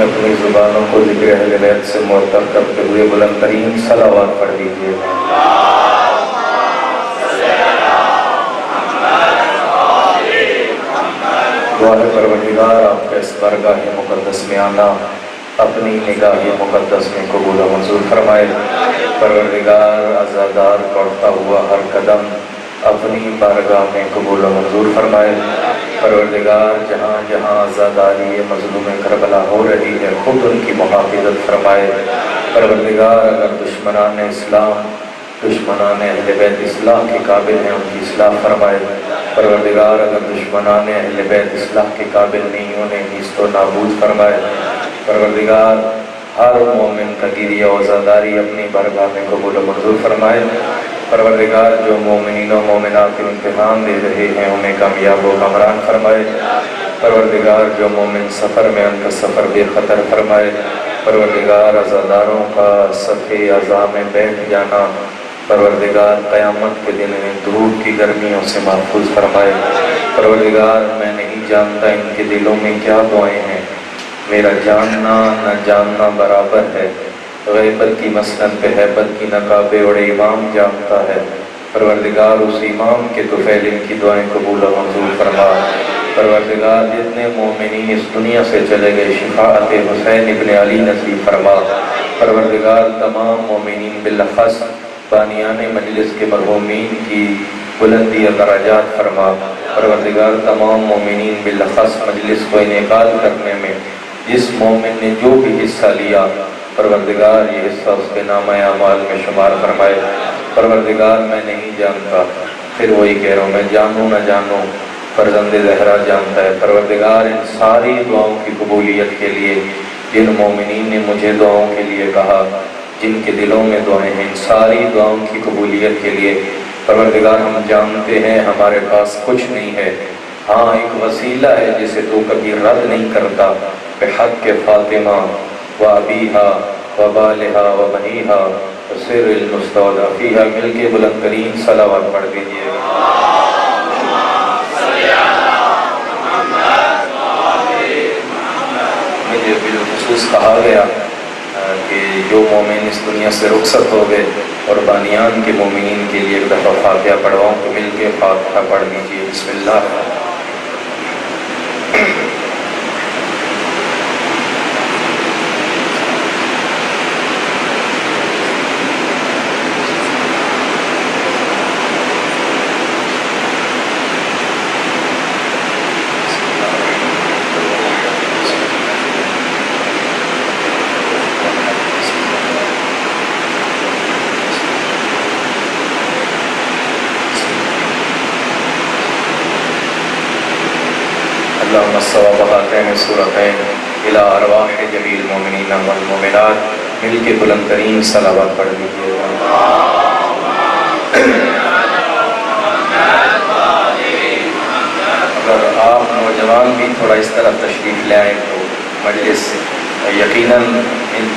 اپنی زبانوں کو ذکر اہل بیت سے معطر کرتے ہوئے بلند ترین صلوات پڑھ دیجیے گا۔ دعا ہے پروردگار آپ کا اس بارگاہ مقدس میں آنا اپنی نگاہ مقدس میں قبول و منظور فرمائے۔ پروردگار عزادار کرتا ہوا ہر قدم اپنی بارگاہ میں قبول و منظور فرمائے۔ پروردگار جہاں جہاں عزاداری مظلوم کربلا ہو رہی ہے خود ان کی محافظت فرمائے۔ پروردگار اگر دشمنان اسلام دشمنان اہل بیت اصلاح کے قابل ہیں ان کی اصلاح فرمائے۔ پروردگار اگر دشمنان اہل بیت اصلاح کے قابل نہیں انہیں نیست و نابود فرمائے۔ پروردگار ہر مومن کا گریہ و عزاداری اپنی بارگاہ میں قبول و منظور فرمائے۔ پروردگار جو مومنین و مومنات امتحان دے رہے ہیں انہیں کامیاب و کامران فرمائے۔ پروردگار جو مومن سفر میں ان کا سفر بے خطر فرمائے۔ پروردگار عزاداروں کا صفِ عزا میں بیٹھ جانا پروردگار قیامت کے دن انہیں دھوپ کی گرمیوں سے محفوظ فرمائے۔ پروردگار میں نہیں جانتا ان کے دلوں میں کیا دعائیں ہیں، میرا جاننا نہ جاننا برابر ہے۔ غیبت کی مسند پہ حیبت کی نقابِ اڑے امام جانتا ہے۔ پروردگار اس امام کے طفیل ان کی دعائیں قبول و منظور فرما۔ پروردگار جتنے مومنین اس دنیا سے چلے گئے شفاعت حسین ابن علی نصیب فرما۔ پروردگار تمام مومنین بالاخص بانیان مجلس کے مرحومین کی بلندی درجات فرما۔ پروردگار تمام مومنین بالاخص مجلس کو انعقاد کرنے میں جس مومن نے جو بھی حصہ لیا پروردگار یہ حصہ اس کے نامہ اعمال میں شمار فرمائے۔ پروردگار میں نہیں جانتا پھر وہی کہہ رہا ہوں میں جانوں نہ جانوں فرزند زہرا جانتا ہے۔ پروردگار ان ساری دعاؤں کی قبولیت کے لیے جن مومنین نے مجھے دعاؤں کے لیے کہا جن کے دلوں میں دعائیں ہیں ان ساری دعاؤں کی قبولیت کے لیے پروردگار ہم جانتے ہیں ہمارے پاس کچھ نہیں ہے، ہاں ایک وسیلہ ہے جسے تو کبھی رد نہیں کرتا۔ بحق فاطمہ و ابیہا و بالہا و بنیہا و سر المستودع فیہا مل کے بلند ترین صلوات پڑھ دیجئے۔ مجھے بالخصوص کہا گیا کہ جو مومن اس دنیا سے رخصت ہو گئے اور بانیان کے مومنین کے لیے ایک دفعہ فاتحہ پڑھواؤں تو مل کے فاتحہ پڑھ دیجئے۔ بسم اللہ۔ اللہم الصواب ہاتین سورتین الى ارواح جمیع المومنین والمومنات مل کے بلند ترین صلوات پڑھ دیجئے۔ اگر آپ نوجوان بھی تھوڑا اس طرح تشریف لے آئیں تو مجلس یقیناً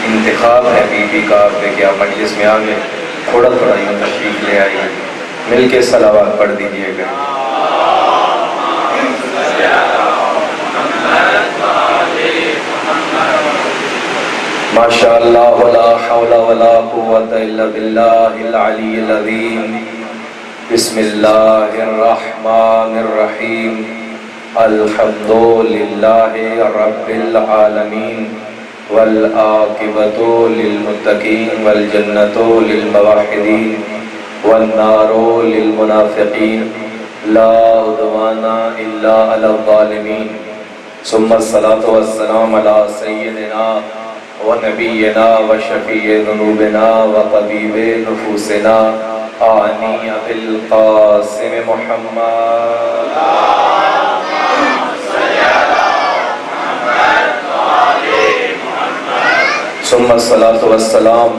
انتخاب ہے بی بی کا کہ آپ مجلس میں آگے تھوڑا تھوڑا یوں تشریف لے آئیے، مل کے صلوات پڑھ دیجئے گا۔ ماشاءاللہ ولا حول ولا قوة الا باللہ العلی العظیم۔ بسم اللہ الرحمن الرحیم۔ الحمد للہ رب العالمین والعاقبۃ للمتقین والجنۃ للموحدین والنار للمنافقین لا عدوان الا علی الظالمین۔ ثم الصلاة والسلام علی سیدنا ونبینا وشفیع ذنوبنا وطبیب نفوسنا آنی بالقاسم محمد۔ ثم الصلاة والسلام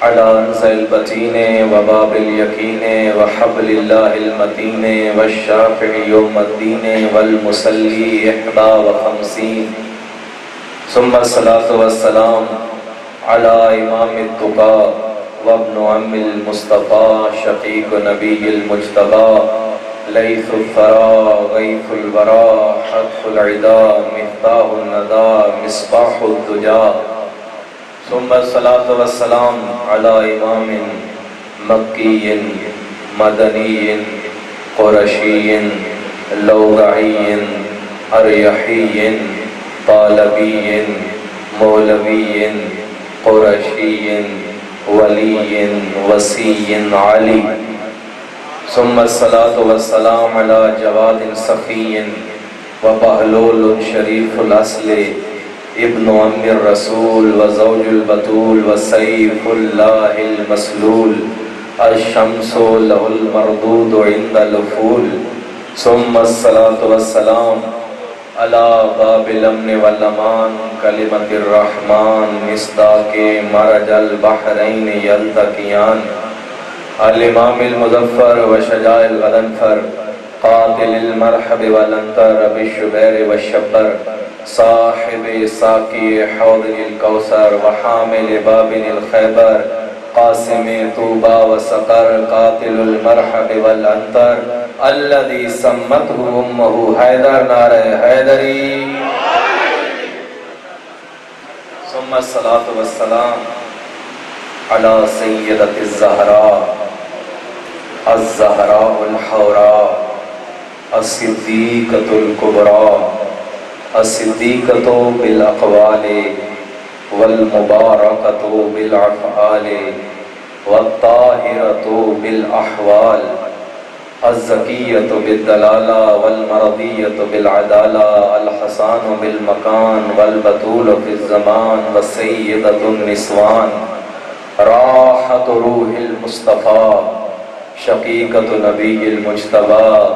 علی انزل البطین وباب الیقین وحبل اللہ المتین والشافع یوم الدین والمصلی 51۔ ثم الصلاة والسلام على امام التقى وابن عم المصطفى شقیق نبی المجتبى ليث الثرى غيث الورى حتف العدا مفتاح الندى مصباح الدجى ثم الصلاة والسلام على إمام مكي مدني قرشي لوذعي أريحي طالبي مولوي قرشي ولي وسي علي ثم الصلاة والسلام على جواد سخي وبهلول شريف الأصل ابن عم الرسول وزوج البتول وسيف الله المسلول الشمس له المردود عند الأفول ثم الصلاة والسلام على باب الأمن والأمان كلمة الرحمن مصداق مرج البحرين يلتقيان الإمام المظفر وشجاع الغضنفر قاتل المرحب والانتر بالشبير والشبر صاحب ساقي حوض الكوثر وحامل باب الخيبر قاسم طوبى وسقر قاتل المرحب والانتر الذي سمته أمه حيدر نار حيدري ثم الصلاة والسلام على سيدة الزهراء الزهراء الحوراء الصديقة الكبرى الصديقة بالأقوال والمباركة بالأفعال والطاهرة بالأحوال الزكية بالدلالة والمرضية بالعدالة الحسان بالمكان والبتول في الزمان والسيدة النسوان راحة روح المصطفى شقيقة نبي المجتبى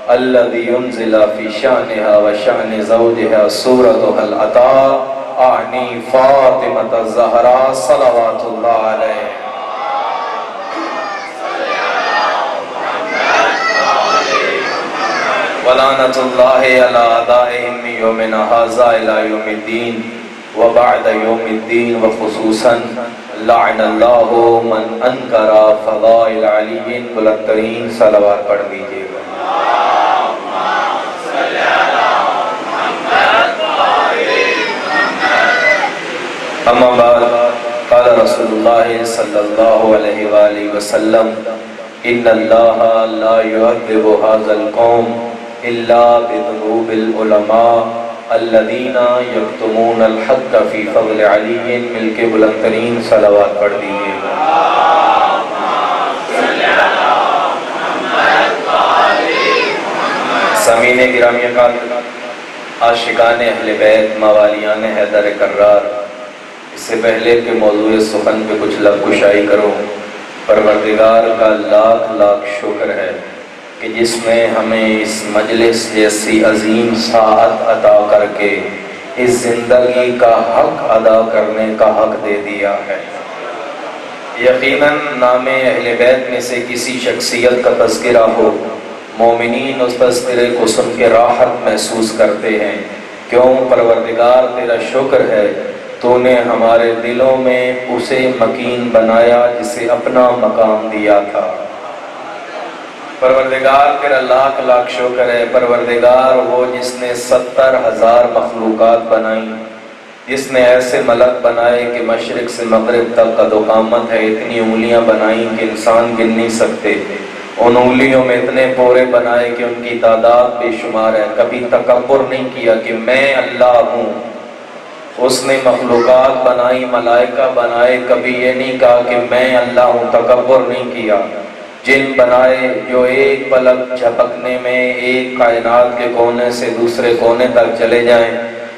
الذي ينزل في شأنها وشأن زوجها سورتها العطاء أعني فاطمة الزهراء صلوات الله عليه ولعنة الله على أعدائهم من يومنا هذا إلى يوم الدين وبعد يوم الدين وخصوصا لعن الله من انکر فضائل علی بلندترین صلوات پڑھ دیجئے گا اما بعد قال رسول اللہ صلی اللہ علیہ وآلہ وسلم ان اللہ لا يعذب هذا القوم الا بذنوب العلماء الذین یکتمون الحق فی فضل علی مل کے بلندترین صلوات پڑھ دیجئے گا سامعین گرامی قدر عاشقان اہل بیت موالیان حیدر کرار اس سے پہلے کہ موضوع سخن پہ کچھ لب کشائی کرو پروردگار کا لاکھ لاکھ شکر ہے کہ جس میں ہمیں اس مجلس جیسی عظیم ساعت عطا کر کے اس زندگی کا حق ادا کرنے کا حق دے دیا ہے یقیناً نام اہل بیت میں سے کسی شخصیت کا تذکرہ ہو مومنین اس تذکرے کو سن کے راحت محسوس کرتے ہیں کیوں پروردگار تیرا شکر ہے تو نے ہمارے دلوں میں اسے مکین بنایا جسے اپنا مقام دیا تھا پروردگار تیرا لاکھ لاکھ شکر ہے پروردگار وہ جس نے 70,000 مخلوقات بنائیں جس نے ایسے ملک بنائے کہ مشرق سے مغرب تک قد و قامت ہے اتنی انگلیاں بنائیں کہ انسان گن نہیں سکتے ان انگلیوں میں اتنے پورے بنائے کہ ان کی تعداد بے شمار ہے کبھی تکبر نہیں کیا کہ میں اللہ ہوں اس نے مخلوقات بنائی ملائکہ بنائے کبھی یہ نہیں کہا کہ میں اللہ ہوں تکبر نہیں کیا جن بنائے جو ایک پلک جھپکنے میں ایک کائنات کے کونے سے دوسرے کونے تک چلے جائیں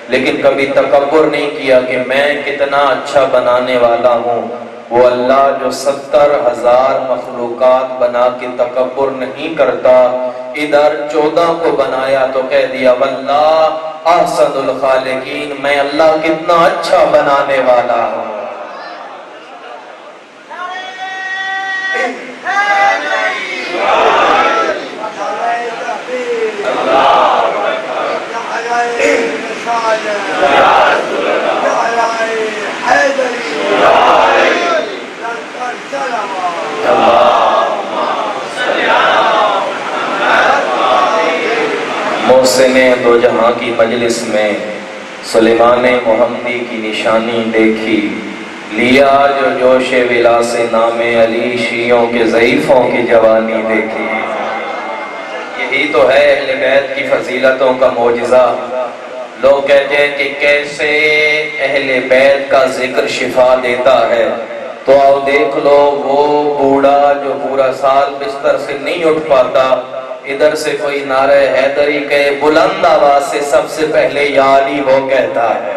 لیکن کبھی تکبر نہیں کیا کہ میں کتنا اچھا بنانے والا ہوں وہ اللہ جو 70,000 مخلوقات بنا کے تکبر نہیں کرتا ادھر 14 کو بنایا تو کہہ دیا واللہ احسن الخالقین میں اللہ کتنا اچھا بنانے والا ہوں محسن دو جہاں کی مجلس میں سلیمان محمدی کی نشانی دیکھی، لیا جو جوش ولا سے نام علی، شیعوں کے ضعیفوں کی جوانی دیکھی۔ یہی تو ہے اہل بیت کی فضیلتوں کا معجزہ۔ لوگ کہتے ہیں کہ کیسے اہل بیت کا ذکر شفا دیتا ہے، تو آؤ دیکھ لو، وہ بوڑھا جو پورا سال بستر سے نہیں اٹھ پاتا، ادھر سے کوئی نعرہ حیدری کہے، بلند آواز سے سب سے پہلے یا علی وہ کہتا ہے،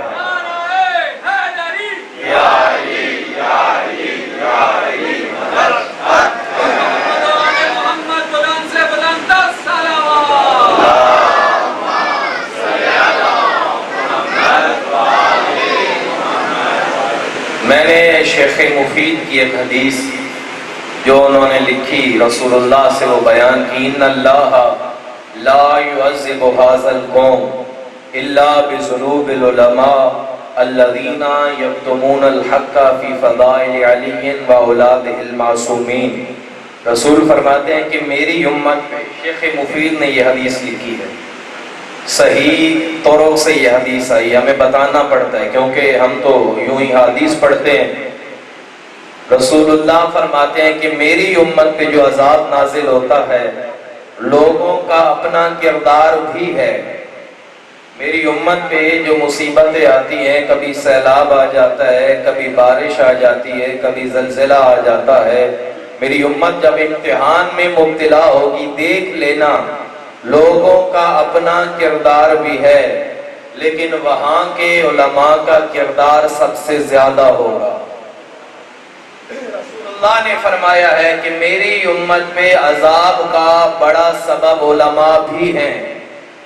یا علی یا علی یا علی محمد بلند سے بلند صلوات۔ میں نے شیخ مفید کی ایک حدیث جو انہوں نے لکھی رسول اللہ سے وہ بیان کی، ان اللہ لا يعذب هذا القوم الا بذنوب العلماء الذين يكتمون الحق في فضائل علی واولاده المعصومین۔ رسول فرماتے ہیں کہ میری امت پہ، شیخ مفید نے یہ حدیث لکھی ہے، صحیح طرق سے یہ حدیث آئی، ہمیں بتانا پڑتا ہے کیونکہ ہم تو یوں ہی حدیث پڑھتے ہیں۔ رسول اللہ فرماتے ہیں کہ میری امت پہ جو عذاب نازل ہوتا ہے، لوگوں کا اپنا کردار بھی ہے۔ میری امت پہ جو مصیبتیں آتی ہیں، کبھی سیلاب آ جاتا ہے، کبھی بارش آ جاتی ہے، کبھی زلزلہ آ جاتا ہے، میری امت جب امتحان میں مبتلا ہوگی، دیکھ لینا لوگوں کا اپنا کردار بھی ہے، لیکن وہاں کے علماء کا کردار سب سے زیادہ ہوگا۔ رسول اللہ نے فرمایا ہے کہ میری امت پہ عذاب کا بڑا سبب علماء بھی ہیں۔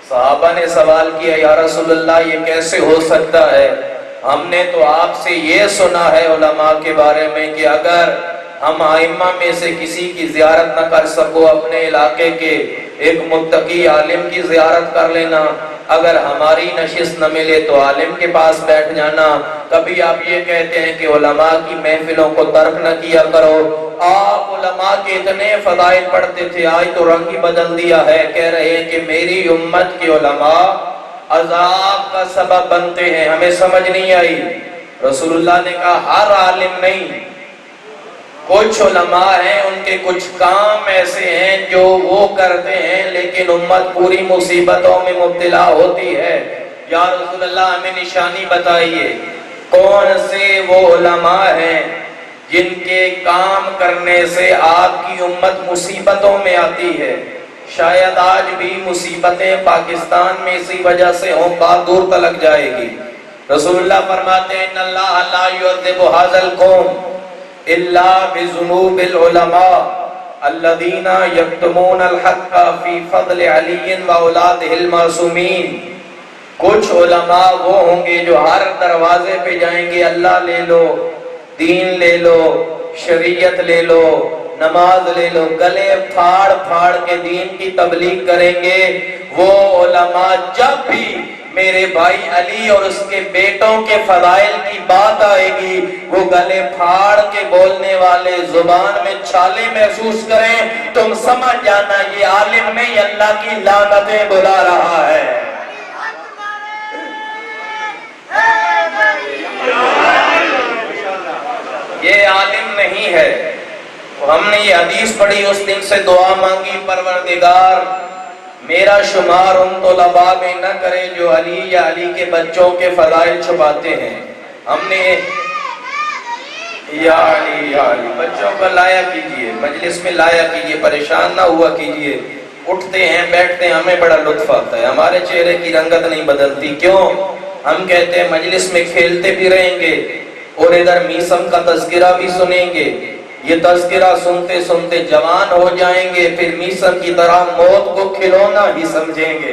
صحابہ نے سوال کیا، یا رسول اللہ یہ کیسے ہو سکتا ہے؟ ہم نے تو آپ سے یہ سنا ہے علماء کے بارے میں کہ اگر ہم ائمہ میں سے کسی کی زیارت نہ کر سکو، اپنے علاقے کے ایک متقی عالم کی زیارت کر لینا، اگر ہماری نشست نہ ملے تو عالم کے پاس بیٹھ جانا۔ کبھی آپ یہ کہتے ہیں کہ علماء کی محفلوں کو ترک نہ کیا کرو۔ آپ علماء کے اتنے فضائل پڑھتے تھے، آج تو رنگ ہی بدل دیا ہے، کہہ رہے ہیں کہ میری امت کے علماء عذاب کا سبب بنتے ہیں۔ ہمیں سمجھ نہیں آئی۔ رسول اللہ نے کہا ہر عالم نہیں، کچھ علماء ہیں، ان کے کچھ کام ایسے ہیں جو وہ کرتے ہیں، لیکن امت پوری مصیبتوں میں مبتلا ہوتی ہے۔ یا رسول اللہ ہمیں نشانی بتائیے، کون سے وہ علماء ہیں جن کے کام کرنے سے آپ کی امت مصیبتوں میں آتی ہے؟ شاید آج بھی مصیبتیں پاکستان میں اسی وجہ سے ہوں، بات دور تلک جائے گی۔ رسول اللہ فرماتے ہیں ان اللہ لا يعذب هذا القوم الا بذنوب العلماء الذين يكتمون الحق في فضل علی واولاده المعصومین۔ کچھ علماء وہ ہوں گے جو ہر دروازے پہ جائیں گے، اللہ لے لو، دین لے لو، شریعت لے لو، نماز لے لو، گلے پھاڑ پھاڑ کے دین کی تبلیغ کریں گے۔ وہ علماء جب بھی میرے بھائی علی اور اس کے بیٹوں کے فضائل کی بات آئے گی، وہ گلے پھاڑ کے بولنے والے زبان میں چھالے محسوس کریں، تم سمجھ جانا یہ عالم نہیں، اللہ کی لعنتیں بلا رہا ہے۔ یہ عالم نہیں ہے۔ ہم نے یہ حدیث پڑھی، اس دن سے دعا مانگی، پروردگار میرا شمار ان طلباء میں نہ کرے جو علی یا علی کے بچوں کے فضائل چھپاتے ہیں۔ ہم نے یا علی بچوں کا لایا کیجئے، مجلس میں لایا کیجئے، پریشان نہ ہوا کیجئے۔ اٹھتے ہیں بیٹھتے ہیں، ہمیں بڑا لطف آتا ہے، ہمارے چہرے کی رنگت نہیں بدلتی۔ کیوں؟ ہم کہتے ہیں مجلس میں کھیلتے بھی رہیں گے اور ادھر میسم کا تذکرہ بھی سنیں گے، یہ تذکرہ سنتے سنتے جوان ہو جائیں گے، پھر میسم کی طرح موت کو کھلونا ہی سمجھیں گے۔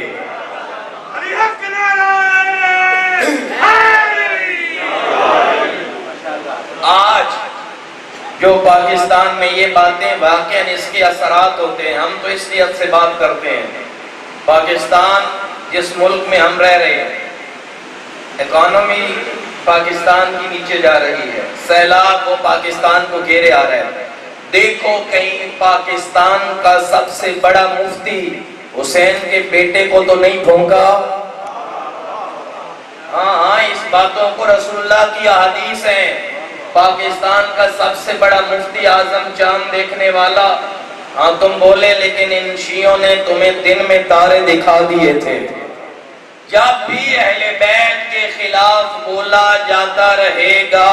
آج جو پاکستان میں یہ باتیں واقعاً اس کے اثرات ہوتے ہیں، ہم تو اس لیے سے بات کرتے ہیں۔ پاکستان جس ملک میں ہم رہ رہے ہیں، اکانومی پاکستان کی نیچے جا رہی ہے، سیلاب وہ پاکستان کو گھیرے آ رہے ہیں۔ دیکھو کہیں پاکستان کا سب سے بڑا مفتی حسین کے بیٹے کو تو نہیں پھونکا؟ ہاں اس باتوں کو رسول اللہ کی احادیث ہیں۔ پاکستان کا سب سے بڑا مفتی اعظم چاند دیکھنے والا، ہاں تم بولے لیکن ان شیعوں نے تمہیں دن میں تارے دکھا دیے تھے۔ جب بھی اہل بیت کے خلاف بولا جاتا رہے گا،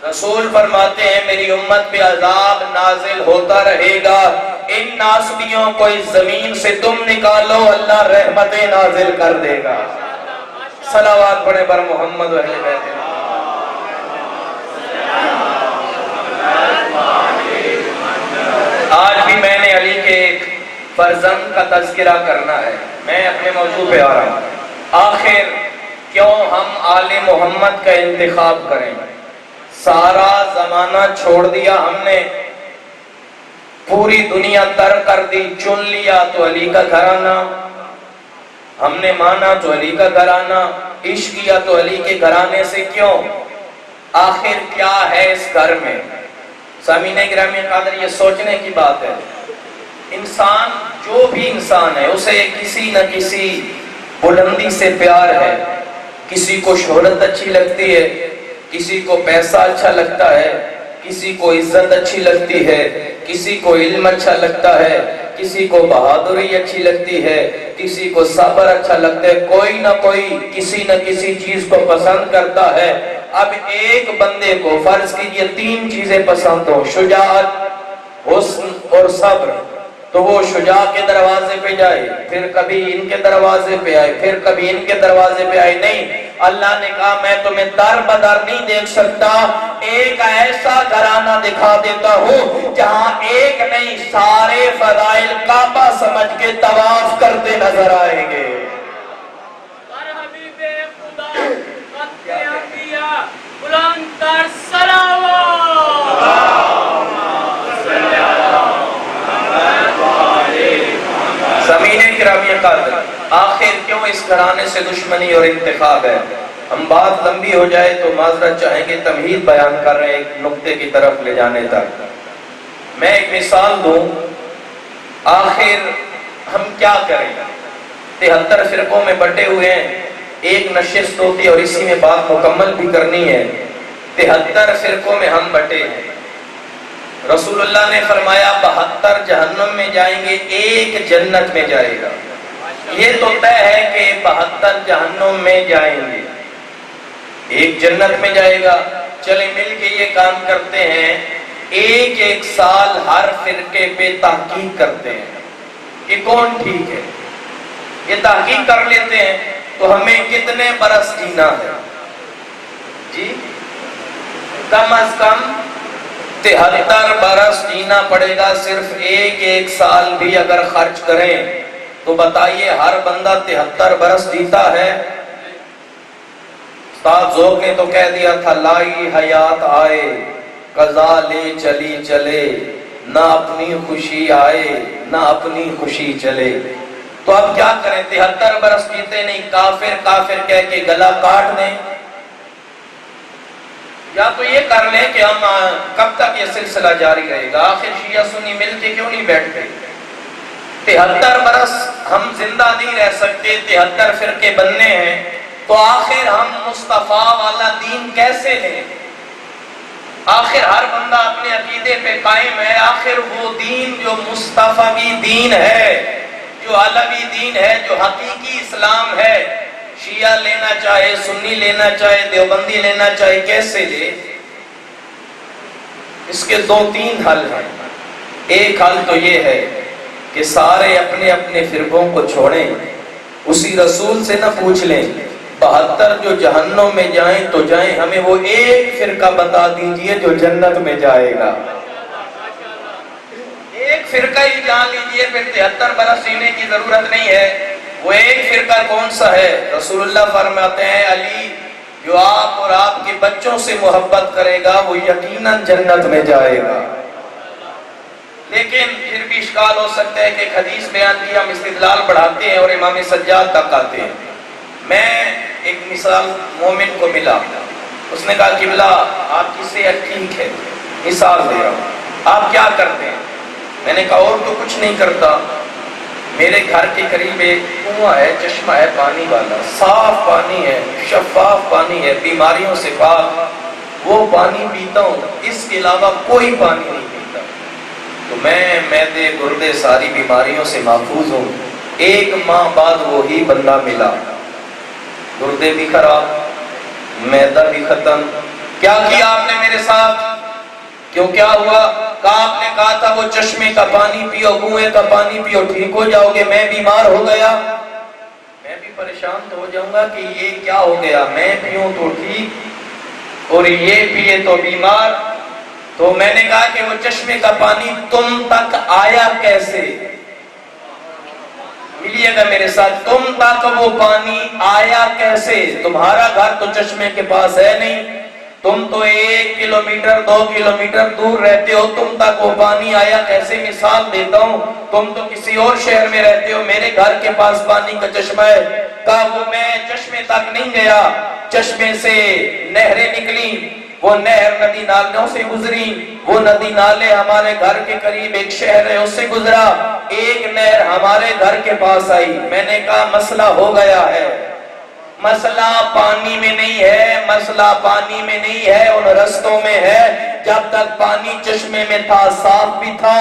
رسول فرماتے ہیں میری امت پہ عذاب نازل ہوتا رہے گا، ان ناسبیوں کو اس زمین سے تم نکالو، اللہ رحمتیں نازل کر دے گا۔ صلوات پڑھیں بر محمد و اہل بیت۔ آج بھی میں نے علی کے ایک فرزند کا تذکرہ کرنا ہے، میں اپنے موضوع پہ آ رہا ہوں۔ آخر کیوں ہم آل محمد کا انتخاب کریں؟ سارا زمانہ چھوڑ دیا ہم نے، پوری دنیا ترک کر دی، چن لیا تو علی کا گھرانہ، ہم نے مانا تو علی کا گھرانہ، عشق کیا تو علی کے گھرانے سے کیوں؟ آخر کیا ہے اس گھر میں؟ سامعین گرامی قادر، یہ سوچنے کی بات ہے۔ انسان جو بھی انسان ہے اسے کسی نہ کسی بلندی سے پیار ہے، کسی کو شہرت اچھی لگتی ہے، کسی کو پیسہ اچھا لگتا ہے، کسی کو عزت اچھی لگتی ہے، کسی کو علم اچھا لگتا ہے، کسی کو بہادری اچھی لگتی ہے، کسی کو صبر اچھا لگتا ہے، کوئی نہ کوئی کسی نہ کسی چیز کو پسند کرتا ہے۔ اب ایک بندے کو فرض کیجئے 3 چیزیں پسند ہو، شجاعت، حسن اور صبر، تو وہ شجاع کے دروازے پہ جائے، پھر کبھی ان کے دروازے پہ آئے، پھر کبھی ان کے دروازے پہ آئے۔ نہیں، اللہ نے کہا میں تمہیں در بدر نہیں دیکھ سکتا، ایک ایسا گھرانہ دکھا دیتا ہوں جہاں ایک نہیں سارے فضائل کعبہ سمجھ کے طواف کرتے نظر آئیں گے۔ حبیب خدا خط انبیاء بلند تر صلوات۔ سامعین گرامی قادر، آخر کیوں اس گھرانے سے دشمنی اور انتخاب ہے؟ ہم بات لمبی ہو جائے تو معذرت چاہیں گے، تمہید بیان کر رہے ہیں ایک نقطے کی طرف لے جانے تک۔ میں ایک مثال دوں، آخر ہم کیا کریں؟ 73 فرقوں میں بٹے ہوئے ہیں، ایک نشست ہوتی اور اسی میں بات مکمل بھی کرنی ہے۔ 73 فرقوں میں ہم بٹے ہیں، رسول اللہ نے فرمایا 72 جہنم میں جائیں گے، ایک جنت میں جائے گا۔ یہ تو طے ہے کہ 72 جہنم میں جائیں گے، ایک جنت میں جائے گا۔ چلیں مل کے یہ کام کرتے ہیں، ایک سال ہر فرقے پہ تحقیق کرتے ہیں کہ کون ٹھیک ہے۔ یہ تحقیق کر لیتے ہیں تو ہمیں کتنے برس جینا ہے؟ جی کم از کم 73 برس جینا پڑے گا۔ صرف ایک سال بھی اگر خرچ کریں تو بتائیے ہر بندہ 73 برس جیتا ہے؟ استاد ذوق نے تو کہہ دیا تھا لائی حیات آئے قضا لے چلی چلے، نہ اپنی خوشی آئے نہ اپنی خوشی چلے۔ تو اب کیا کریں؟ 73 برس جیتے نہیں، کافر کہہ کے گلا کاٹ دیں، یا تو یہ کر لیں کہ ہم کب تک یہ سلسلہ جاری رہے گا؟ آخر شیعہ سنی مل کے کیوں نہیں بیٹھتے؟ 73 برس ہم زندہ نہیں رہ سکتے، 73 فرقے بننے ہیں، تو آخر ہم مصطفیٰ والا دین کیسے لیں؟ آخر ہر بندہ اپنے عقیدے پہ قائم ہے، آخر وہ دین جو مصطفی دین ہے، جو علوی دین ہے، جو حقیقی اسلام ہے، شیعہ لینا چاہے، سنی لینا چاہے، دیوبندی لینا چاہے، کیسے لے؟ اس کے 2-3 حل ہیں۔ ایک حل تو یہ ہے کہ سارے اپنے اپنے فرقوں کو چھوڑیں، اسی رسول سے نہ پوچھ لیں 72 جو جہنم میں جائیں تو جائیں، ہمیں وہ ایک فرقہ بتا دیجئے جو جنت میں جائے گا۔ ایک فرقہ ہی جان لیجئے، پھر 73 برس جینے کی ضرورت نہیں ہے۔ وہ ایک فرقہ کون سا ہے؟ رسول اللہ فرماتے ہیں علی جو آپ اور آپ کے بچوں سے محبت کرے گا وہ یقیناً جنت میں جائے گا۔ لیکن پھر بھی اشکال ہو سکتا ہے کہ ایک حدیث بیان کی، ہم استدلال بڑھاتے ہیں اور امام سجاد تک آتے ہیں۔ میں ایک مثال مومن کو ملا، اس نے کہا قبلہ آپ کی صحت ٹھیک ہے، مثال دے رہا ہوں، آپ کیا کرتے ہیں؟ میں نے کہا اور تو کچھ نہیں کرتا، میرے گھر کے قریب ایک کنواں ہے، چشمہ ہے پانی والا، صاف پانی ہے، شفاف پانی ہے، بیماریوں سے پاک، وہ پانی پیتا ہوں، اس کے علاوہ کوئی پانی نہیں پیتا۔ تو میں معدے گردے ساری بیماریوں سے محفوظ ہوں۔ ایک ماہ بعد وہی بندہ ملا، گردے بھی خراب، معدہ بھی ختم۔ کیا کیا آپ نے میرے ساتھ؟ کیوں کیا ہوا؟ آپ نے کہا تھا وہ چشمے کا پانی پیو، کنویں کا پانی پیو، ٹھیک ہو جاؤ گے۔ میں بیمار ہو گیا، میں بھی پریشان تو ہو جاؤں گا کہ یہ کیا ہو گیا، میں پیوں تو ٹھیک اور یہ پیے تو بیمار۔ تو میں نے کہا کہ وہ چشمے کا پانی تم تک آیا کیسے؟ ملیے گا میرے ساتھ، تم تک وہ پانی آیا کیسے؟ تمہارا گھر تو چشمے کے پاس ہے نہیں، تم تو 1 کلومیٹر 2 کلومیٹر دور رہتے ہو، تم تک وہ پانی آیا کیسے؟ مثال دیتا ہوں، تم تو کسی اور شہر میں رہتے ہو، میرے گھر کے پاس پانی کا چشمہ ہے۔ کہا وہ میں چشمے تک نہیں گیا، چشمے سے نہریں نکلی، وہ نہر ندی نالوں سے گزری، وہ ندی نالے ہمارے گھر کے قریب ایک شہر ہے اس سے گزرا، ایک نہر ہمارے گھر کے پاس آئی۔ میں نے کہا مسئلہ ہو گیا ہے، مسئلہ پانی میں نہیں ہے، مسئلہ پانی میں نہیں ہے، ان رستوں میں ہے۔ جب تک پانی چشمے میں تھا صاف بھی تھا،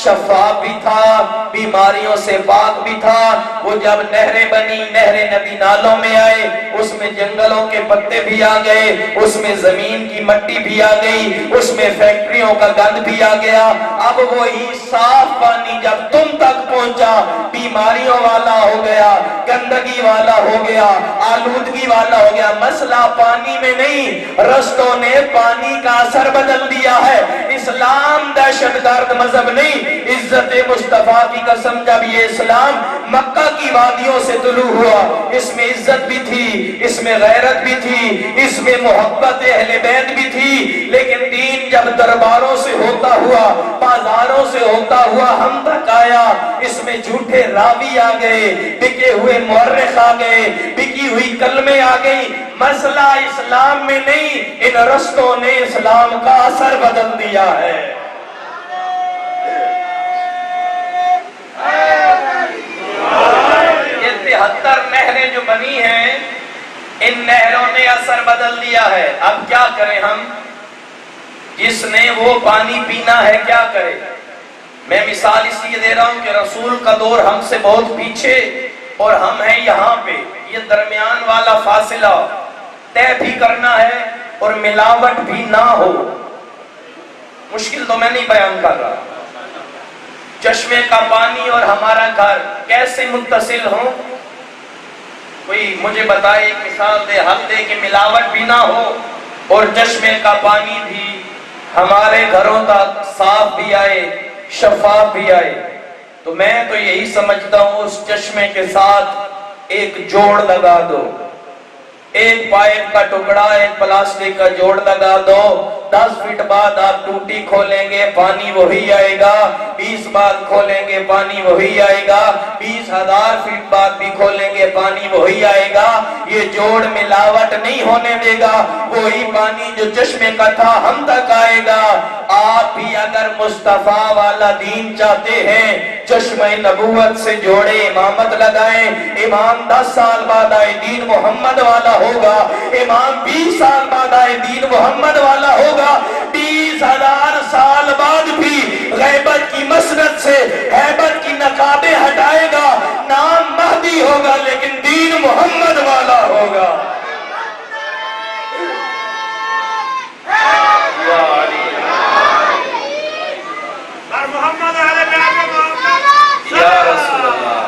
شفاف بھی تھا، بیماریوں سے پاک بھی تھا۔ وہ جب نہریں بنی، نہریں ندی نالوں میں آئے، اس میں جنگلوں کے پتے بھی آ گئے، اس میں زمین کی مٹی بھی آ گئی، اس میں فیکٹریوں کا گند بھی آ گیا۔ اب وہی صاف پانی جب تم تک پہنچا، بیماریوں والا ہو گیا، گندگی والا ہو گیا، آلودگی والا ہو گیا۔ مسئلہ پانی میں نہیں، رستوں نے پانی کا اثر بدل دیا ہے۔ اسلام دہشت گرد مذہب نہیں، عزت مصطفیٰ کی قسم، جب یہ اسلام مکہ کی وادیوں سے طلوع ہوا، اس میں عزت بھی تھی، اس میں غیرت بھی تھی، اس میں محبت اہل بیت بھی تھی، لیکن دین جب درباروں سے ہوتا ہوا، بازاروں سے ہوتا ہوا ہم تک آیا، اس میں جھوٹے راوی آ گئے، بکے ہوئے مورخ آ گئے، بکی ہوئی کلمیں آ گئی۔ مسئلہ اسلام میں نہیں، ان رستوں نے اسلام کا اثر بدل دیا ہے۔ یہ 73 نہریں جو بنی ہیں، ان نہروں نے اثر بدل دیا ہے۔ اب کیا کریں ہم؟ جس نے وہ پانی پینا ہے کیا کرے؟ میں مثال اس لیے دے رہا ہوں کہ رسول کا دور ہم سے بہت پیچھے اور ہم ہیں یہاں پہ، یہ درمیان والا فاصلہ طے بھی کرنا ہے اور ملاوٹ بھی نہ ہو۔ مشکل تو میں نہیں بیان کر رہا، چشمے کا پانی اور ہمارا گھر کیسے متصل ہوں؟ کوئی مجھے بتائے، ایک مثال دے، حل دے کہ ملاوٹ بھی نہ ہو اور چشمے کا پانی بھی ہمارے گھروں تک صاف بھی آئے، شفاف بھی آئے۔ تو میں تو یہی سمجھتا ہوں اس چشمے کے ساتھ ایک جوڑ لگا دو، ایک پائپ کا ٹکڑا، ایک پلاسٹک کا جوڑ لگا دو، 10 فٹ بعد آپ ٹوٹی کھولیں گے پانی وہی آئے گا، 20 بعد کھولیں گے پانی وہی آئے گا، 20,000 فٹ بعد بھی کھولیں گے پانی وہی آئے گا۔ یہ جوڑ ملاوٹ نہیں ہونے دے گا، وہی پانی جو چشمے کا تھا ہم تک آئے گا۔ آپ بھی اگر مصطفیٰ والا دین چاہتے ہیں، چشمہ نبوت سے جوڑے امامت لگائیں، امام 10 سال بعد آئے دین محمد والا ہوگا، امام 20 سال بعد آئے دین محمد والا ہوگا، 20,000 سال بعد بھی غیبت کی مسرت سے ہیبت کی نقابیں ہٹائے گا، نام مہدی ہوگا لیکن دین محمد والا ہوگا۔ یا رسول اللہ،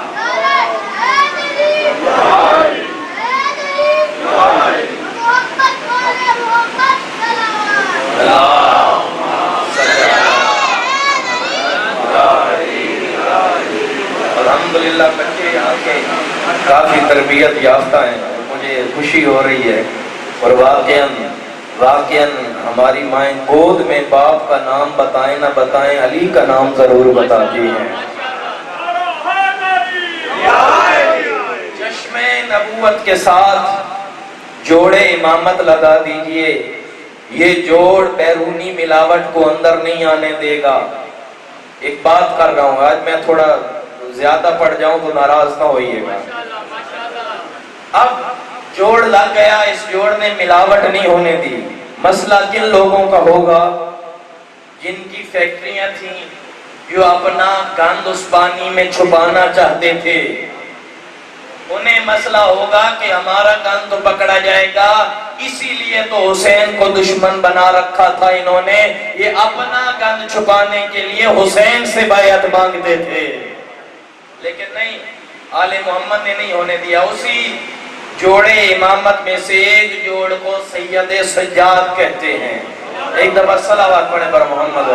الحمدللہ بچے یہاں کے کافی تربیت یافتہ ہیں، مجھے خوشی ہو رہی ہے، اور واقعاً ہماری مائیں گود میں باپ کا نام بتائیں نہ بتائیں، علی کا نام ضرور بتاتی ہیں۔ چشمے نبوت کے ساتھ جوڑے امامت لگا دیجئے، یہ جوڑ بیرونی ملاوٹ کو اندر نہیں آنے دے گا۔ ایک بات کر رہا ہوں، آج میں تھوڑا تو زیادہ پڑ جاؤں تو ناراض نہ ہوئیے گا۔ اب جوڑ لگ گیا، اس جوڑ نے ملاوٹ نہیں ہونے دی۔ مسئلہ کن لوگوں کا ہوگا؟ جن کی فیکٹریاں تھیں، جو اپنا گند اس پانی میں چھپانا چاہتے تھے، انہیں مسئلہ ہوگا کہ ہمارا گند تو پکڑا جائے گا، اسی لیے تو حسین کو دشمن بنا رکھا تھا انہوں نے، یہ اپنا گند چھپانے کے لیے حسین سے بیعت مانگتے تھے، لیکن نہیں، آل محمد نے نہیں ہونے دیا۔ اسی جوڑے امامت میں سے ایک جوڑ کو سید سجاد کہتے ہیں۔ ایک دفعہ صلوات پڑھیں پر محمد۔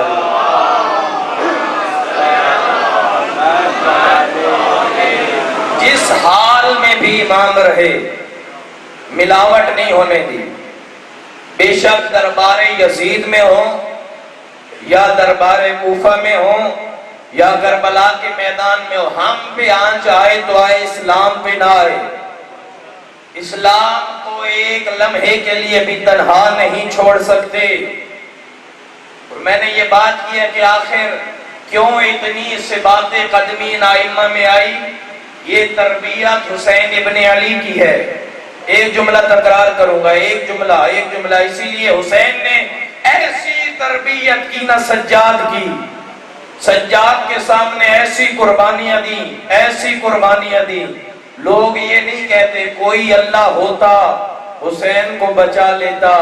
جس حال میں بھی امام رہے، ملاوٹ نہیں ہونے دی، بے شک دربار یزید میں ہو یا دربار کوفہ میں ہو یا کربلا کے میدان میں ہو، ہم پہ آنچ آئے تو آئے، اسلام پہ نہ آئے۔ اسلام کو ایک لمحے کے لیے بھی تنہا نہیں چھوڑ سکتے۔ اور میں نے یہ بات کی ہے کہ آخر کیوں اتنی اس سے باتیں قدمین ائمہ میں آئی؟ یہ تربیت حسین ابن علی کی ہے۔ ایک جملہ تکرار کروں گا، ایک جملہ، اسی لیے حسین نے ایسی تربیت کی نہ سجاد کی، سجاد کے سامنے ایسی قربانیاں دی، لوگ یہ نہیں کہتے کوئی اللہ ہوتا حسین کو بچا لیتا،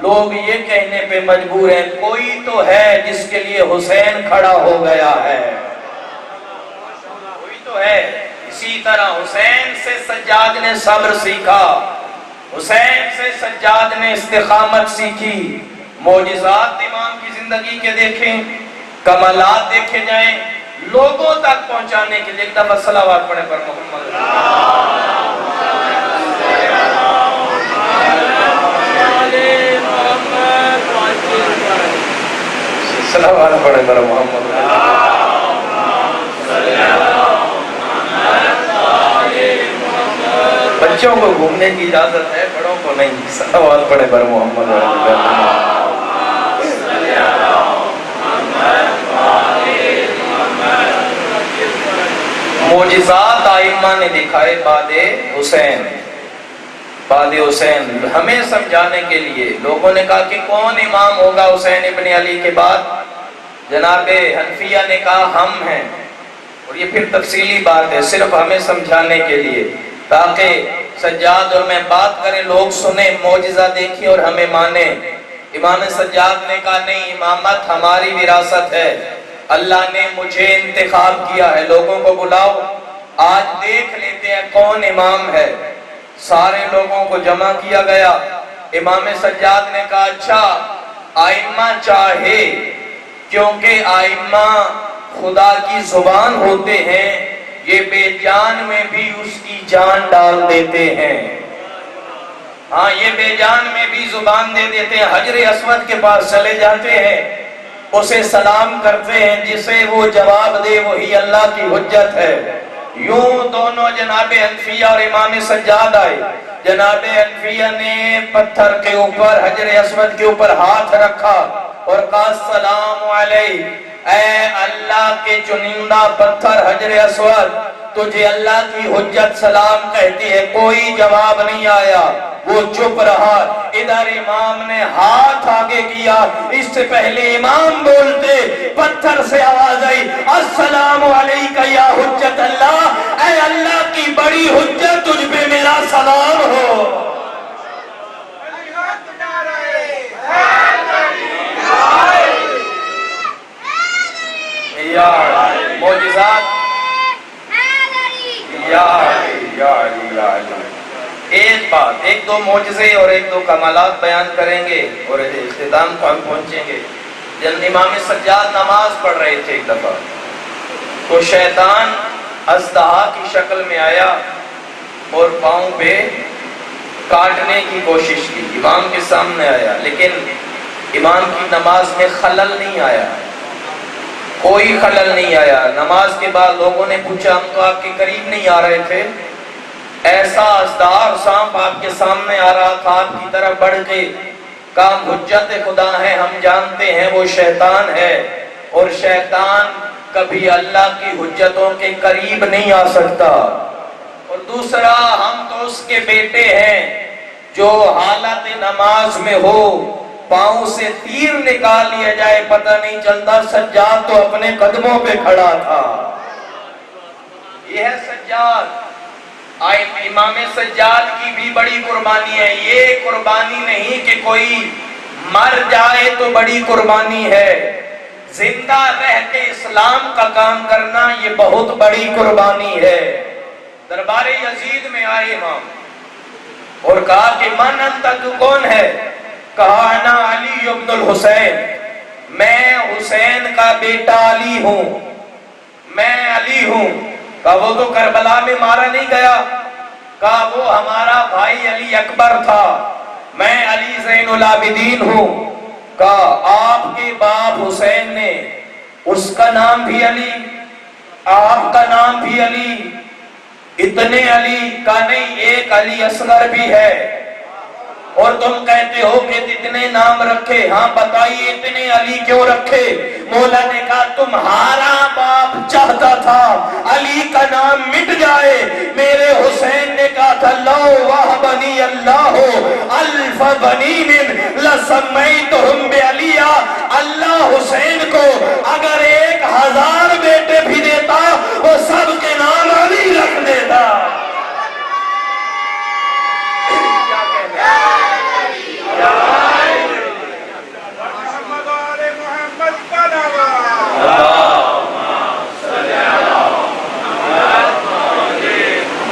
لوگ یہ کہنے پہ مجبور ہیں کوئی تو ہے جس کے لیے حسین کھڑا ہو گیا ہے، کوئی تو ہے۔ اسی طرح حسین سے سجاد نے صبر سیکھا، حسین سے سجاد نے استقامت سیکھی۔ معجزات امام کی زندگی کے دیکھیں، کمالات دیکھے جائیں، لوگوں تک پہنچانے کے لیے ایک دفعہ صلوات پڑھیں پر محمد۔ صلوات پڑھیں پر محمد۔ بچوں کو گھومنے کی اجازت ہے، بڑوں کو نہیں۔ صلوات پڑھیں پر محمد۔ معجزات ائمہ نے دکھائے بعد حسین، ہمیں سمجھانے کے لیے۔ لوگوں نے کہا کہ کون امام ہوگا حسین ابن علی کے بعد؟ جناب حنفیہ نے کہا ہم ہیں، اور یہ پھر تفصیلی بات ہے، صرف ہمیں سمجھانے کے لیے تاکہ سجاد اور میں بات کریں، لوگ سنیں، معجزہ دیکھیں اور ہمیں مانیں۔ امام سجاد نے کہا نہیں، امامت ہماری وراثت ہے، اللہ نے مجھے انتخاب کیا ہے، لوگوں کو بلاؤ، آج دیکھ لیتے ہیں کون امام ہے۔ سارے لوگوں کو جمع کیا گیا۔ امام سجاد نے کہا اچھا، ائمہ چاہے، کیونکہ ائمہ خدا کی زبان ہوتے ہیں، یہ بے جان میں بھی اس کی جان ڈال دیتے ہیں۔ ہاں، یہ بے جان میں بھی زبان دے دیتے ہیں۔ حجر اسود کے پاس چلے جاتے ہیں، اسے سلام کرتے ہیں، جسے وہ جواب دے وہی اللہ کی حجت ہے۔ یوں دونوں جناب حنفیہ اور امام سجاد آئے۔ جناب حنفیہ نے پتھر کے اوپر، حجر اسود کے اوپر ہاتھ رکھا اور کہا السلام علیہ، اے اللہ کے چنندہ پتھر حجر اسود، تجھے اللہ کی حجت سلام کہتی ہے۔ کوئی جواب نہیں آیا، وہ چپ رہا۔ ادھر امام نے ہاتھ آگے کیا، اس سے پہلے امام بولتے پتھر سے آواز آئی السلام علیکہ یا حجت اللہ، اے اللہ کی بڑی حجت، تجھ پہ میرا سلام ہو۔ معجزات ایک بات، ایک دو معجزے اور ایک دو کمالات بیان کریں گے اور اختتام کو ہم پہنچیں گے۔ جب امام سجاد نماز پڑھ رہے تھے ایک دفعہ، تو شیطان اژدہا کی شکل میں آیا اور پاؤں پہ کاٹنے کی کوشش کی، امام کے سامنے آیا، لیکن امام کی نماز میں خلل نہیں آیا، کوئی خلل نہیں آیا۔ نماز کے بعد لوگوں نے پوچھا ہم تو آپ کے قریب نہیں آ رہے تھے، ایسا ازدار سانپ آپ کے سامنے آ رہا تھا، آپ کی طرف بڑھ کے کام حجت خدا ہے، ہم جانتے ہیں وہ شیطان ہے، اور شیطان کبھی اللہ کی حجتوں کے قریب نہیں آ سکتا، اور دوسرا ہم تو اس کے بیٹے ہیں جو حالت نماز میں ہو پاؤں سے تیر نکال لیا جائے پتہ نہیں چلتا۔ سجاد تو اپنے قدموں پہ کھڑا تھا۔ یہ ہے سجاد، امام سجاد کی بھی بڑی قربانی ہے۔ یہ قربانی نہیں کہ کوئی مر جائے تو بڑی قربانی ہے، زندہ رہ کے اسلام کا کام کرنا یہ بہت بڑی قربانی ہے۔ دربار یزید میں آئے امام اور کہا کہ من انت، تو کون ہے؟ کہا انا علی ابن الحسین، میں حسین کا بیٹا علی ہوں، میں علی ہوں۔ کہا وہ تو کربلا میں مارا نہیں گیا؟ کہا وہ ہمارا بھائی علی اکبر تھا، میں علی زین العابدین ہوں۔ کہا آپ کے باپ حسین نے اس کا نام بھی علی، آپ کا نام بھی علی، اتنے علی؟ کا نہیں، ایک علی اصغر بھی ہے، اور تم کہتے ہو کہ اتنے نام رکھے۔ ہاں بتائیے اتنے علی کیوں رکھے؟ مولا نے کہا تمہارا باپ چاہتا تھا علی کا نام مٹ جائے، میرے حسین نے کہا تھا لو وہبنی اللہ الف بنی من لسمیتہم بعلیہ، اللہ حسین کو اگر 1000 بیٹے بھی دیتا وہ سب کے نام علی رکھ دیتا۔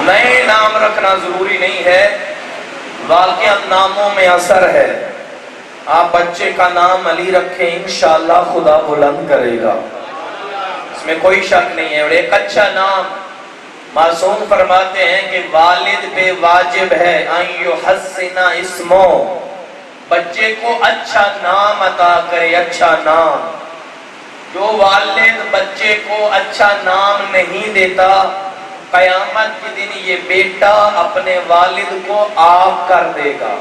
نئے نام رکھنا ضروری نہیں ہے، واقعہ ناموں میں اثر ہے۔ آپ بچے کا نام علی رکھیں، انشاءاللہ خدا بلند کرے گا، اس میں کوئی شک نہیں ہے۔ اور ایک اچھا نام، معصوم فرماتے ہیں کہ والد پہ واجب ہے ان یحسن اسمو، بچے کو اچھا نام عطا کرے، اچھا نام۔ جو والد بچے کو اچھا نام نہیں دیتا، قیامت کے دن یہ بیٹا اپنے والد کو آپ کر دے گا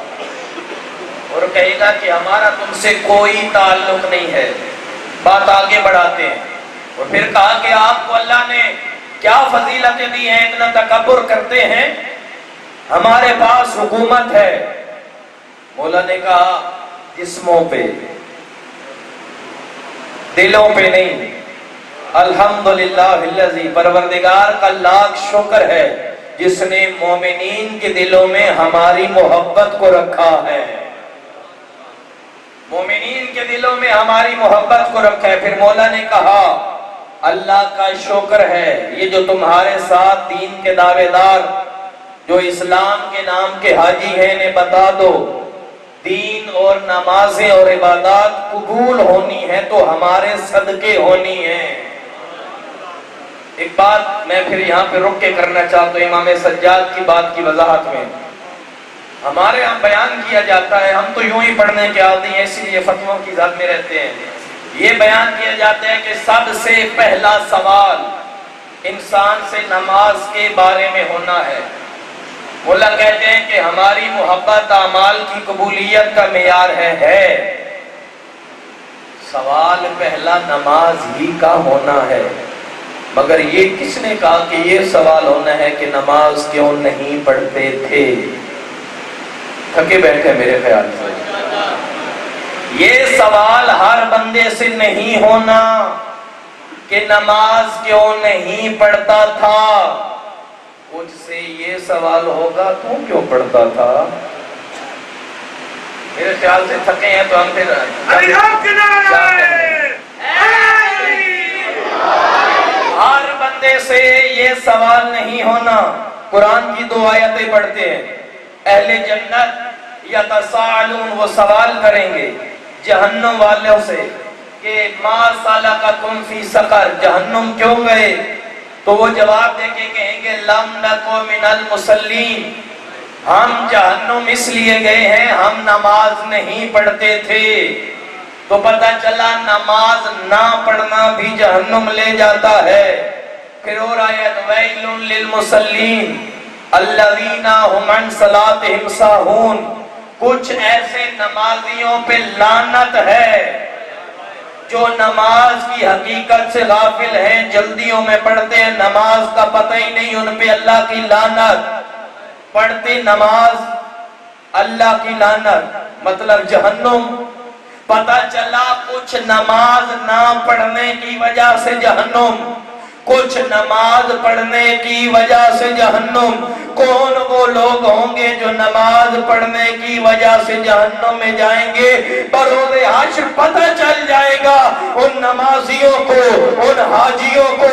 اور کہے گا کہ ہمارا تم سے کوئی تعلق نہیں ہے۔ بات آگے بڑھاتے ہیں، اور پھر کہا کہ آپ کو اللہ نے کیا فضیلتیں دی ہیں، اتنا تکبر کرتے ہیں، ہمارے پاس حکومت ہے۔ مولا نے کہا جسموں پہ، دلوں پہ نہیں۔ الحمدللہ الذی، پروردگار کا لاکھ شکر ہے جس نے مومنین کے دلوں میں ہماری محبت کو رکھا ہے، مومنین کے دلوں میں ہماری محبت کو رکھا ہے۔ پھر مولا نے کہا اللہ کا شکر ہے یہ جو تمہارے ساتھ دین کے دعوے دار جو اسلام کے نام کے حاجی ہیں نے بتا دو، دین اور نمازیں اور عبادات قبول ہونی ہے تو ہمارے صدقے ہونی ہیں۔ ایک بات میں پھر یہاں پہ رک کے کرنا چاہتا ہوں امام سجاد کی بات کی وضاحت میں۔ ہمارے یہاں بیان کیا جاتا ہے، ہم تو یوں ہی پڑھنے کے عادی ہیں اسی لیے فتووں کی ذات میں رہتے ہیں، یہ بیان کیا جاتا ہے کہ سب سے پہلا سوال انسان سے نماز کے بارے میں ہونا ہے۔ مولا کہتے ہیں کہ ہماری محبت اعمال کی قبولیت کا معیار ہے، سوال پہلا نماز ہی کا ہونا ہے۔ مگر یہ کس نے کہا کہ یہ سوال ہونا ہے کہ نماز کیوں نہیں پڑھتے تھے؟ تھکے بیٹھے میرے خیال سے یہ سوال ہر بندے سے نہیں ہونا کہ نماز کیوں نہیں پڑھتا تھا، مجھ سے یہ سوال ہوگا تو کیوں پڑھتا تھا؟ میرے خیال سے تھکے ہیں تو ہم پھر ہر بندے سے یہ سوال نہیں ہونا۔ قرآن کی 2 آیتیں پڑھتے ہیں، اہل جنت یتساءلون، وہ سوال کریں گے جہنم والوں سے کہ ما سلککم فی سقر، جہنم کیوں گئے؟ تو وہ جواب دے کے کہیں گے لم نکو من المصلین، ہم جہنم اس لیے گئے ہیں ہم نماز نہیں پڑھتے تھے۔ تو پتہ چلا نماز نہ پڑھنا بھی جہنم لے جاتا ہے۔ پھر اور آیت ویل للمصلین الذین هم عن صلاتهم ساہون، کچھ ایسے نمازیوں پہ لعنت ہے جو نماز کی حقیقت سے غافل ہیں، جلدیوں میں پڑھتے ہیں، نماز کا پتہ ہی نہیں، ان پہ اللہ کی لعنت۔ پڑھتے نماز، اللہ کی لعنت، مطلب جہنم۔ پتہ چلا کچھ نماز نہ پڑھنے کی وجہ سے جہنم، کچھ نماز پڑھنے کی وجہ سے جہنم۔ کون وہ لوگ ہوں گے جو نماز پڑھنے کی وجہ سے جہنم میں جائیں گے؟ بروز حشر پتہ چل جائے گا ان نمازیوں کو، ان حاجیوں کو،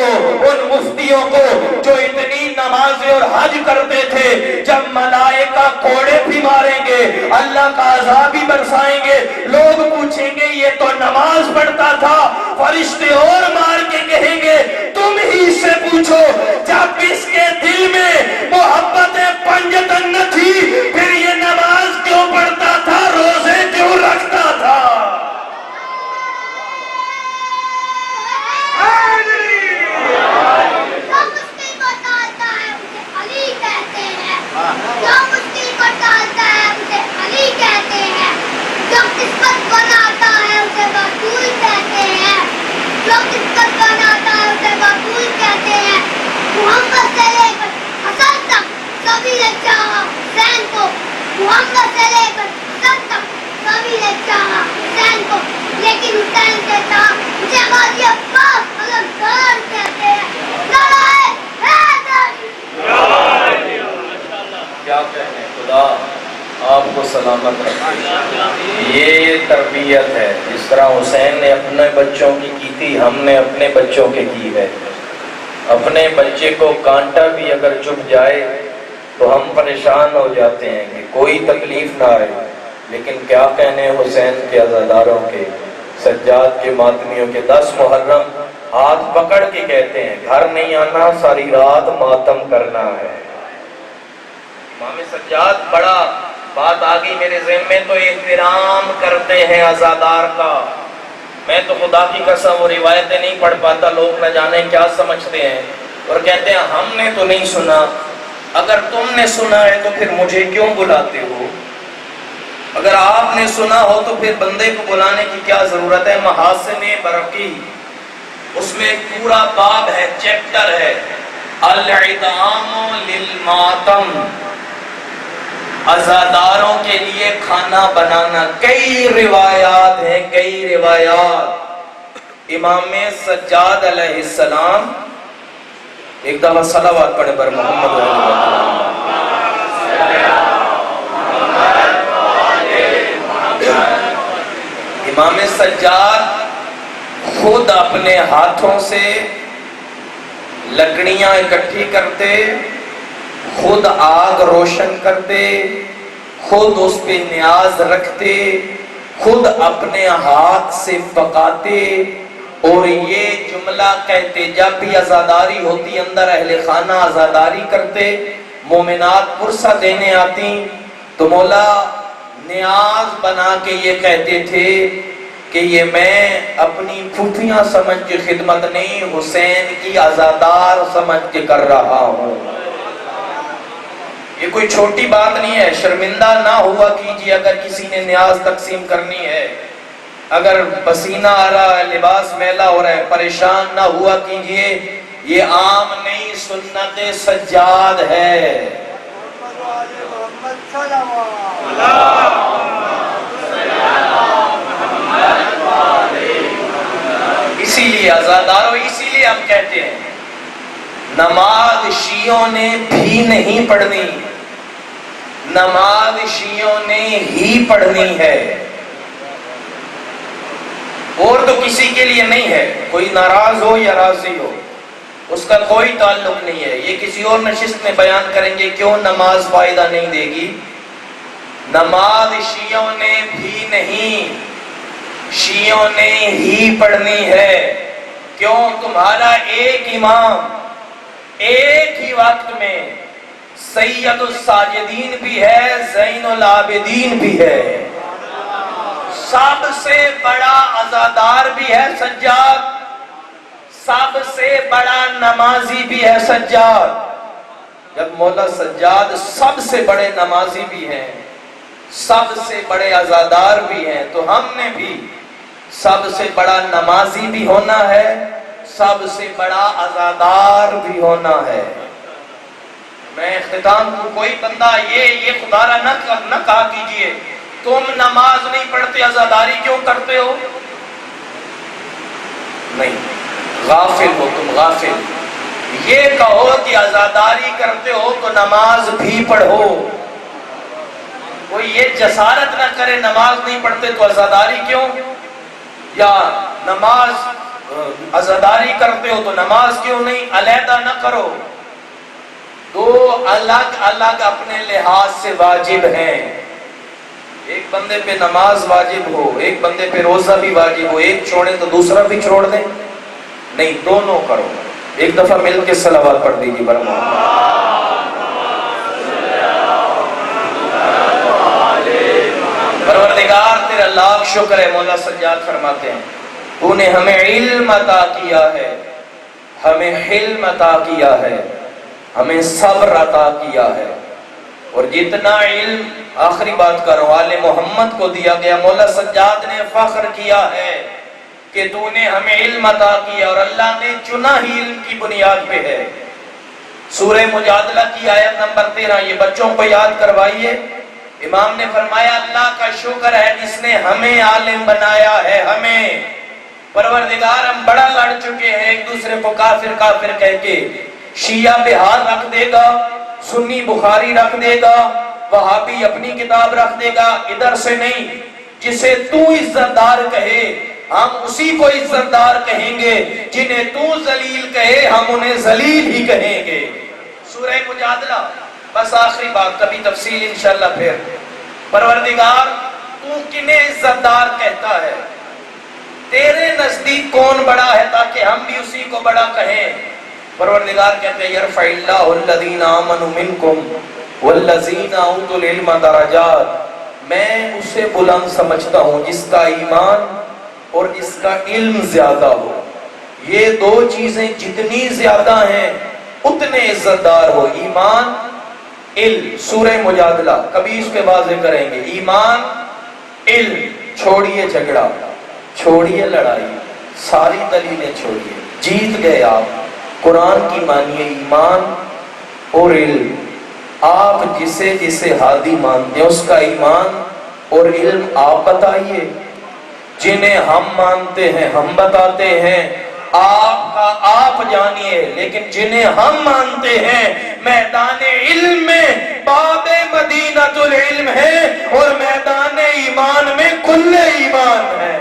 ان مفتیوں کو جو اتنی نمازیں اور حج کرتے تھے، جب ملائکہ کوڑے بھی ماریں گے، اللہ کا عذاب بھی برسائیں گے، لوگ پوچھیں گے یہ تو نماز پڑھتا تھا، فرشتے اور مار کے کہیں گے تم ہی سے پوچھو، جب اس کے دل میں محبت پنجتن نہ تھی پھر یہ نماز کیوں پڑھتا تھا، روزے کیوں رکھتا تھا؟ جو مشکل کو ٹالتا ہے اسے علی کہتے ہیں، جو مشکل کو ٹالتا ہے اسے علی کہتے ہیں، جو قسمت بناتا ہے اسے بطول کہتے ہیں، جو قسمت بناتا ہے اسے بطول کہتے ہیں۔ محمد سے لے کر حسن تک سبھی نے چاہا حسین کو، محمد سے لے کر حسن تک سبھی نے چاہا حسین کو، لیکن حسین سے تھا مجھے غازی عباس علمدار کہتے ہیں۔ نعرہ حیدری! کیا کہنے، خدا آپ کو سلامت رکھے۔ یہ تربیت ہے، جس طرح حسین نے اپنے بچوں کی تھی، ہم نے اپنے بچوں کی ہے۔ اپنے بچے کو کانٹا بھی اگر چبھ جائے تو ہم پریشان ہو جاتے ہیں کہ کوئی تکلیف نہ آئے، لیکن کیا کہنے حسین کے عزاداروں کے، سجاد کے ماتمیوں کے۔ 10 محرم ہاتھ پکڑ کے کہتے ہیں گھر نہیں آنا، ساری رات ماتم کرنا ہے۔ امام سجاد بڑا بات آگئی میرے ذہن میں، تو احترام کرتے ہیں عزادار کا۔ میں تو خدا کی قسم وہ روایتیں نہیں پڑھ پاتا، لوگ نہ جانے کیا سمجھتے ہیں اور کہتے ہیں ہم نے تو نہیں سنا۔ اگر تم نے سنا ہے تو پھر مجھے کیوں بلاتے ہو؟ اگر آپ نے سنا ہو تو پھر بندے کو بلانے کی کیا ضرورت ہے؟ محاسن برقی، اس میں ایک پورا باب ہے، چیپٹر ہے، الادعام للماتم، عزاداروں کے لیے کھانا بنانا۔ کئی روایات ہیں، کئی روایات۔ امام سجاد علیہ السلام، ایک دفعہ صلوات پڑھے پر محمد امام سجاد خود اپنے ہاتھوں سے لکڑیاں اکٹھی کرتے، خود آگ روشن کرتے، خود اس پہ نیاز رکھتے، خود اپنے ہاتھ سے پکاتے، اور یہ جملہ کہتے جب بھی عزاداری ہوتی، اندر اہل خانہ عزاداری کرتے، مومنات پرسہ دینے آتی تو مولا نیاز بنا کے یہ کہتے تھے کہ یہ میں اپنی پھوپھیاں سمجھ کے خدمت نہیں، حسین کی عزادار سمجھ کے کر رہا ہوں۔ یہ کوئی چھوٹی بات نہیں ہے، شرمندہ نہ ہوا کیجیے اگر کسی نے نیاز تقسیم کرنی ہے، اگر پسینہ آ رہا ہے، لباس میلا ہو رہا ہے، پریشان نہ ہوا کیجیے، یہ عام نہیں، سنت سجاد ہے۔ اسی لیے عزاداروں، اسی لیے ہم کہتے ہیں نماز شیعوں نے بھی نہیں پڑھنی، نماز شیعوں نے ہی پڑھنی ہے، اور تو کسی کے لیے نہیں ہے۔ کوئی ناراض ہو یا راضی ہو، اس کا کوئی تعلق نہیں ہے۔ یہ کسی اور نشست میں بیان کریں گے کیوں نماز فائدہ نہیں دے گی۔ نماز شیعوں نے بھی نہیں، شیعوں نے ہی پڑھنی ہے۔ کیوں؟ تمہارا ایک امام ایک ہی وقت میں سید الساجدین بھی ہے، زین العابدین بھی ہے، سب سے بڑا عزادار بھی ہے سجاد، سب سے بڑا نمازی بھی ہے سجاد۔ جب مولا سجاد سب سے بڑے نمازی بھی ہیں، سب سے بڑے عزادار بھی ہیں، تو ہم نے بھی سب سے بڑا نمازی بھی ہونا ہے، سب سے بڑا عزادار بھی ہونا ہے۔ میں اختتام کو کوئی بندہ یہ خدا را نہ کہا کیجئے تم نماز نہیں پڑھتے عزاداری کیوں کرتے ہو، نہیں، غافل ہو تم، غافل۔ یہ کہو کہ عزاداری کرتے ہو تو نماز بھی پڑھو۔ کوئی یہ جسارت نہ کرے نماز نہیں پڑھتے تو عزاداری کیوں، یا نماز عزاداری کرتے ہو تو نماز کیوں نہیں، علیحدہ نہ کرو، دو الگ الگ اپنے لحاظ سے واجب ہیں۔ ایک بندے پہ نماز واجب ہو، ایک بندے پہ روزہ بھی واجب ہو، ایک چھوڑے تو دوسرا بھی چھوڑ دیں، نہیں، دونوں کرو۔ ایک دفعہ مل کے صلوات پڑھ دیجیے بر محمد۔ پروردگار تیرا لاکھ شکر ہے، مولا سجاد فرماتے ہیں تو نے ہمیں علم عطا کیا ہے، ہمیں حلم عطا کیا ہے، ہمیں صبر عطا کیا ہے، اور جتنا علم، آخری بات کرو، آل محمد کو دیا گیا، مولا سجاد نے فخر کیا ہے کہ تو نے ہمیں علم عطا کیا، اور اللہ نے چنا ہی علم کی بنیاد پہ ہے۔ سورہ مجادلہ کی آیت نمبر 13، یہ بچوں کو یاد کروائیے۔ امام نے فرمایا اللہ کا شکر ہے جس نے ہمیں عالم بنایا ہے، ہمیں۔ پروردگار ہم بڑا لڑ چکے ہیں ایک دوسرے کو کافر کافر کہہ کے، شیعہ بہار رکھ دے گا، سنی بخاری رکھ دے گا، وہابی اپنی کتاب رکھ دے گا، ادھر سے نہیں، جسے تو عزت دار کہے ہم اسی کو عزت دار کہیں گے، جنہیں تو ذلیل کہے ہم انہیں ذلیل ہی کہیں گے۔ سورہ مجادلہ، بس آخری بات، کبھی تفصیل انشاءاللہ پھر۔ پروردگار تو کنہیں عزت دار کہتا ہے، تیرے نزدیک کون بڑا ہے تاکہ ہم بھی اسی کو بڑا کہیں۔ پروردگار کہتے ہیں یرفع اللہ الذین آمنوا منکم والذین اوتوا العلم درجات، میں اسے بلند سمجھتا ہوں جس کا ایمان اور جس کا علم زیادہ ہو۔ یہ دو چیزیں جتنی زیادہ ہیں اتنے عزت دار ہو، ایمان، علم۔ سورہ مجادلہ کبھی اس کے واضح کریں گے، ایمان، علم، چھوڑیے جھگڑا، چھوڑیے لڑائی، ساری دلیلیں چھوڑیے، جیت گئے آپ، قرآن کی مانیے، ایمان اور علم۔ آپ جسے جسے ہادی مانتے ہیں اس کا ایمان اور علم آپ بتائیے، جنہیں ہم مانتے ہیں ہم بتاتے ہیں، آپ کا آپ جانیے، لیکن جنہیں ہم مانتے ہیں میدان علم میں باب مدینۃ العلم ہے اور میدان ایمان میں کل ایمان ہے۔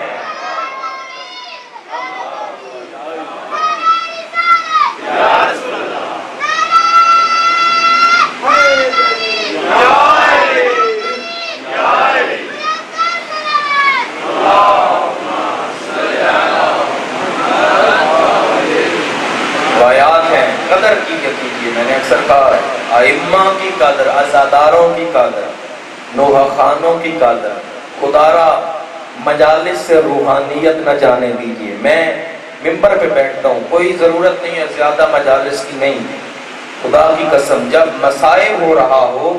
روایات ہیں، قدر کیجئے، میں نے اکثر کہا ہے، ائمہ کی قدر، عزاداروں کی قدر، نوحہ خانوں کی قدر، خدا را مجالس سے روحانیت نہ جانے دیجئے۔ میں ممبر پہ بیٹھتا ہوں، کوئی ضرورت نہیں ہے زیادہ مجالس کی، نہیں، خدا کی قسم، جب مسائب ہو رہا ہو،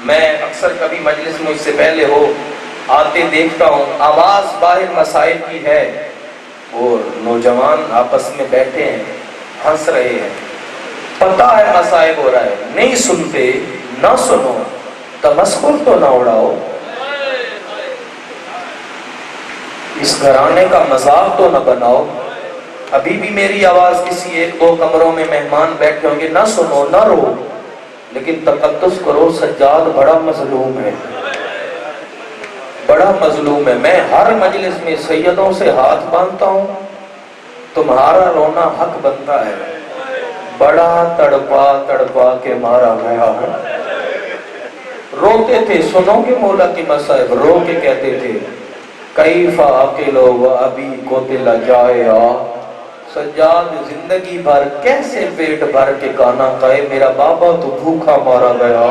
میں اکثر کبھی مجلس مجھ سے پہلے ہو آتے دیکھتا ہوں، آواز باہر مسائب کی ہے اور نوجوان آپس میں بیٹھے ہیں، ہنس رہے ہیں، پتہ ہے مسائب ہو رہا ہے، نہیں سنتے، نہ سنو، تمسخر تو نہ اڑاؤ، اس گھرانے کا مذاق تو نہ بناؤ۔ ابھی بھی میری آواز کسی ایک دو کمروں میں مہمان بیٹھے ہوں گے، نہ سنو، نہ رو، لیکن تقدس کرو، سجاد بڑا مظلوم ہے، بڑا مظلوم ہے۔ میں ہر مجلس میں سیدوں سے ہاتھ باندھتا ہوں، تمہارا رونا حق بنتا ہے، بڑا تڑپا تڑپا کے مارا گیا ہے۔ روتے تھے، سنو گے مولا کی مصائب، رو کے کہتے تھے کیف عقلو و ابی قتل جائع، سجاد زندگی بھر کیسے پیٹ بھر کے کھانا کھائے، میرا بابا تو بھوکا مارا گیا۔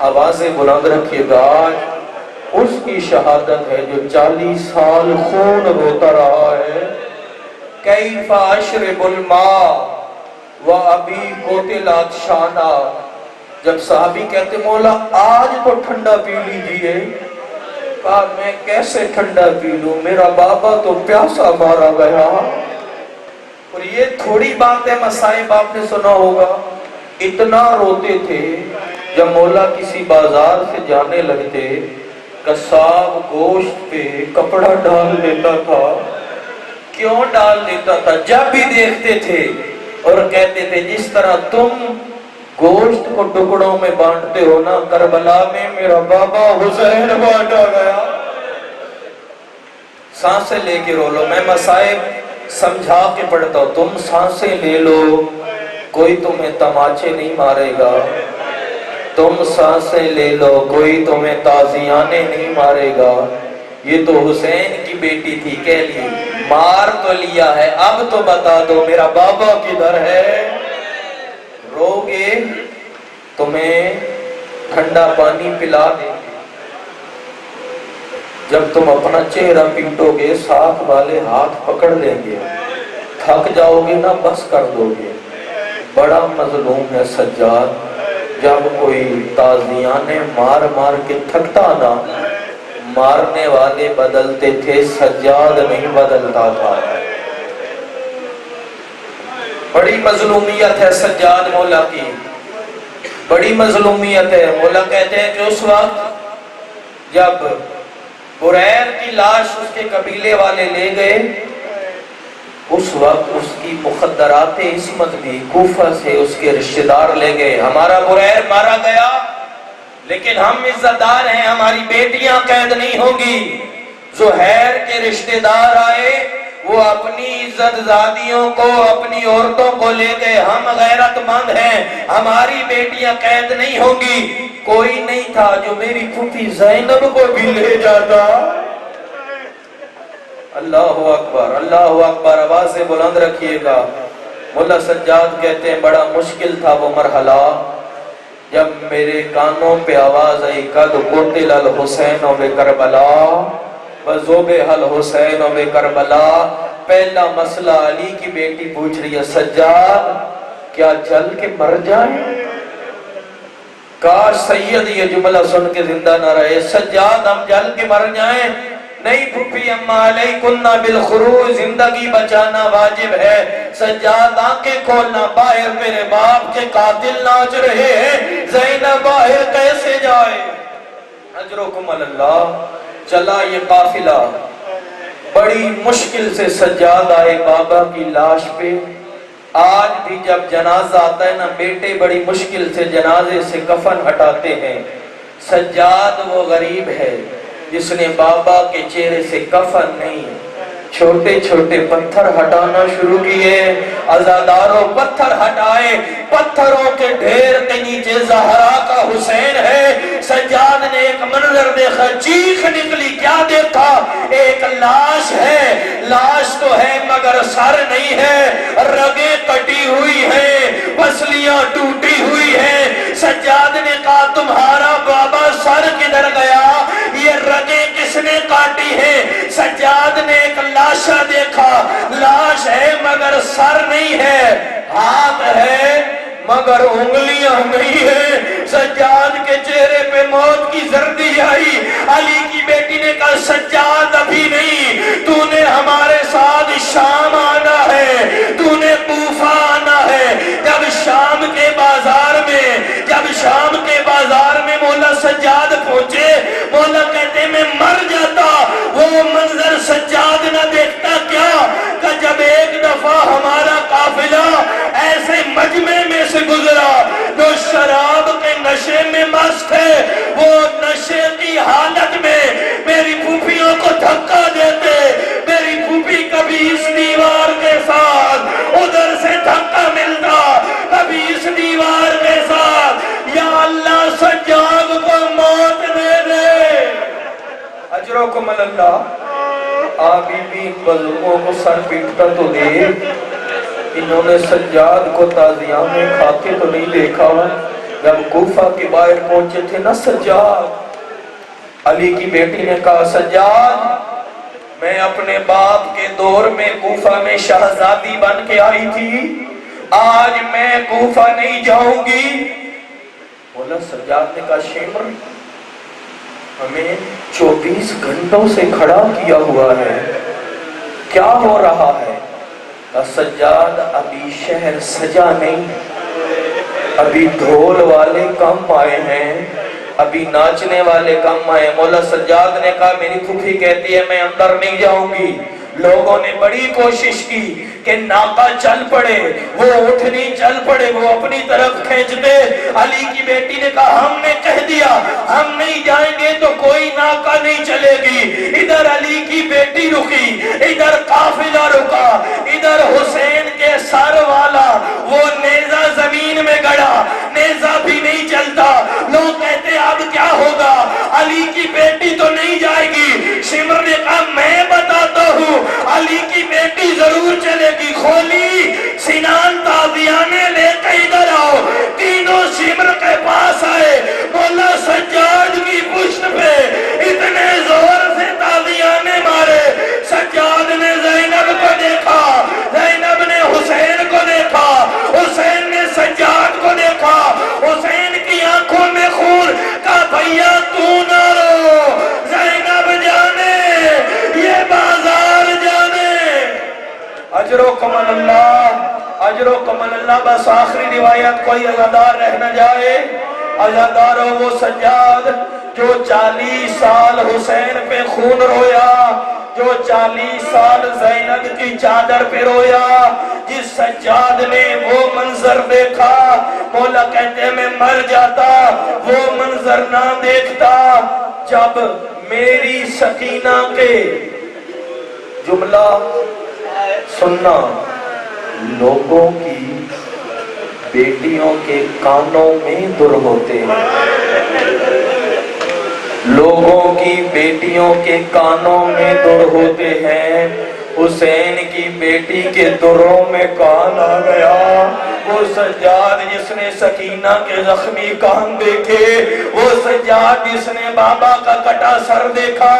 آوازیں بلند رکھیے گا، اس کی شہادت ہے جو 40 سال خون روتا رہا ہے۔ کیف اشرب الماء و ابی قتل عطشانا، جب صحابی کہتے مولا آج تو ٹھنڈا پی لیجئے، بعد میں کیسے ٹھنڈا پی لوں، میرا بابا تو پیاسا مارا گیا۔ اور یہ تھوڑی بات ہے، مصائب آپ نے سنا ہوگا، اتنا روتے تھے جب مولا کسی بازار سے جانے لگتے، قصاب گوشت پہ کپڑا ڈال دیتا تھا۔ کیوں ڈال دیتا تھا؟ جب بھی دیکھتے تھے اور کہتے تھے جس طرح تم گوشت کو ٹکڑوں میں بانٹتے ہو نا، کربلا میں میرا بابا حسین بانٹا گیا۔ سانسیں لے کے رو لو، میں مصائب سمجھا کے پڑھتا ہوں، تم سانسیں لے لو، کوئی تمہیں تماچے نہیں مارے گا۔ تم سانسیں لے لو، کوئی تمہیں تازیانے نہیں مارے گا۔ یہ تو حسین کی بیٹی تھی، کہہ لی مار تو لیا ہے، اب تو بتا دو میرا بابا کدھر ہے۔ رو گے تمہیں ٹھنڈا پانی پلا دیں گے، جب تم اپنا چہرہ پیٹو گے ساتھ والے ہاتھ پکڑ لیں گے، تھک جاؤ گے نا بس کر دو گے۔ بڑا مظلوم ہے سجاد، جب کوئی تازیانے مار مار کے تھکتا نا، مارنے والے بدلتے تھے، سجاد نہیں بدلتا تھا۔ بڑی مظلومیت ہے سجاد مولا کی، بڑی مظلومیت ہے۔ مولا کہتے ہیں کہ اس وقت جب بریر کی لاش اس کے قبیلے والے لے گئے، اس وقت اس کی مخدرات عصمت بھی کوفہ سے اس کے رشتہ دار لے گئے۔ ہمارا بریر مارا گیا لیکن ہم عزت دار ہیں، ہماری بیٹیاں قید نہیں ہوں گی۔ زہیر کے رشتہ دار آئے، وہ اپنی عزت زادیوں کو، اپنی عورتوں کو لے گئے، ہم غیرت مند ہیں، ہماری بیٹیاں قید نہیں ہوں گی۔ کوئی نہیں تھا جو میری پھوپھی زینب کو بھی لے جاتا۔ اللہ اکبر، اللہ اکبر، آواز سے بلند رکھیے گا۔ مولا سجاد کہتے ہیں بڑا مشکل تھا وہ مرحلہ، جب میرے کانوں پہ آواز آئی قد قتل الحسین بکربلا وذبح الحسین بکربلا۔ پہلا مسئلہ علی کی بیٹی پوچھ رہی ہے سجاد کیا جل کے مر جائیں؟ کاش سید یہ جملہ سن کے زندہ نہ رہے، سجاد ہم جل کے مر جائیں؟ نہیں پھپھی اما علیکن بالخروج، زندگی بچانا واجب ہے۔ سجاد آنکھیں کھولنا، باہر میرے باپ کے قاتل ناچ رہے ہیں، زینب باہر کیسے جائے؟ اجرکم اللہ۔ چلا یہ قافلہ، بڑی مشکل سے سجاد آئے بابا کی لاش پہ۔ آج بھی جب جنازہ آتا ہے نا، بیٹے بڑی مشکل سے جنازے سے کفن ہٹاتے ہیں۔ سجاد وہ غریب ہے جس نے بابا کے چہرے سے کفن نہیں، چھوٹے چھوٹے پتھر ہٹانا شروع کیے۔ عزاداروں پتھر ہٹائے، پتھروں کے ڈھیر کے نیچے زہرا کا حسین ہے۔ سجاد نے ایک منظر دیکھا، چیخ نکلی، کیا دیکھا؟ ایک لاش ہے، لاش تو ہے مگر سر نہیں ہے، رگیں کٹی ہوئی ہیں، پسلیاں ٹوٹی ہوئی ہیں۔ سجاد نے کہا تمہارا بابا سر کدھر گیا؟ یہ رگیں کس نے کاٹی ہیں؟ سجاد نے ایک لاشا دیکھا، لاش ہے مگر سر نہیں ہے، ہاتھ ہے مگر انگلیاں نہیں ہیں۔ سجاد کے چہرے پہ موت کی زردی آئی۔ علی کی بیٹی نے کہا سجاد ابھی نہیں، تو نے ہمارے ساتھ شام آنا ہے، تو نے کوفہ آنا ہے۔ جب شام کے بازار میں مولا سجاد پہنچے، مولا کہتے میں مر جاتا وہ منظر سجاد نہ دیکھتا کیا، کہ جب ایک دفعہ ہمارا قافلہ ایسے مجمع میں سے گزرا جو شراب کے نشے میں مست ہے، وہ نشے کی حالت میں میری پھوپھیوں کو دھکا دیتے، میری پھوپھی کبھی اس دیوار کے ساتھ ادھر سے دھکا ملتا، کبھی اس دیوار کے ساتھ۔ یا اللہ سجاد کو موت دے دے۔ اجرکم اللہ۔ آبی بھی بزرگوں کو سر پیٹتا تو دے، انہوں نے سجاد کو تازیاں میں کھاتے تو نہیں دیکھا۔ جب کوفہ کے باہر پہنچے تھے نا سجاد، علی کی بیٹی نے کہا سجاد میں اپنے باپ کے دور میں کوفہ میں شہزادی بن کے آئی تھی، آج میں کوفہ نہیں جاؤں گی۔ بولا سجاد نے کہا شیمر ہمیں 24 گھنٹوں سے کھڑا کیا ہوا ہے، کیا ہو رہا ہے؟ سجاد ابھی شہر سجا نہیں، ابھی ڈھول والے کم آئے ہیں، ابھی ناچنے والے کم آئے۔ مولا سجاد نے کہا میری پھوپھی کہتی ہے میں اندر نہیں جاؤں گی۔ لوگوں نے بڑی کوشش کی کہ ناکا چل پڑے، وہ اٹھنی چل پڑے، وہ اپنی طرف کھینچتے۔ علی کی بیٹی نے کہا ہم نے کہہ دیا ہم نہیں جائیں گے تو کوئی ناکا نہیں چلے گی۔ ادھر علی کی بیٹی رکی، ادھر قافلہ رکا، ادھر حسین کے سر والا وہ نیزہ زمین میں گڑا، نیزہ بھی نہیں چلتا۔ لوگ کہتے اب کیا ہوگا، علی کی بیٹی تو نہیں جائے گی۔ شمر نے کہا میں بتاتا ہوں علی کی بیٹی ضرور چلے گی۔ کھولی سنان تازیانے لے کے ادھر آؤ، تینوں شمر کے پاس آئے۔ مولا سجاد کی پشت پہ اتنے زور سے تازیانے مارے، سجاد نے زینب کو دیکھا، زینب نے حسین کو دیکھا، حسین نے سجاد کو دیکھا، حسین کی آنکھوں میں خون کا بھیا تو نہ رو، زینب جانے یہ بازار جانے۔ اجر و کمل اللہ، اجر و کمل اللہ۔ بس آخری روایت کوئی عزادار رہ نہ جائے۔ عزادار ہو وہ سجاد جو 40 سال حسین پہ خون رویا، جو 40 سال زینب کی چادر پہ رویا۔ جس سجاد نے وہ منظر دیکھا، مولا کہتے ہیں میں مر جاتا وہ منظر نہ دیکھتا۔ جب میری سکینہ کے جملہ سننا، لوگوں کی بیٹیوں کے کانوں میں در ہوتے ہیں، لوگوں کی بیٹیوں کے کانوں میں در ہوتے ہیں۔ حسین کی بیٹی کے دروں میں کان آ گیا۔ وہ سجاد جس نے سکینہ کے زخمی کان دیکھے، وہ سجاد جس نے بابا کا کٹا سر دیکھا،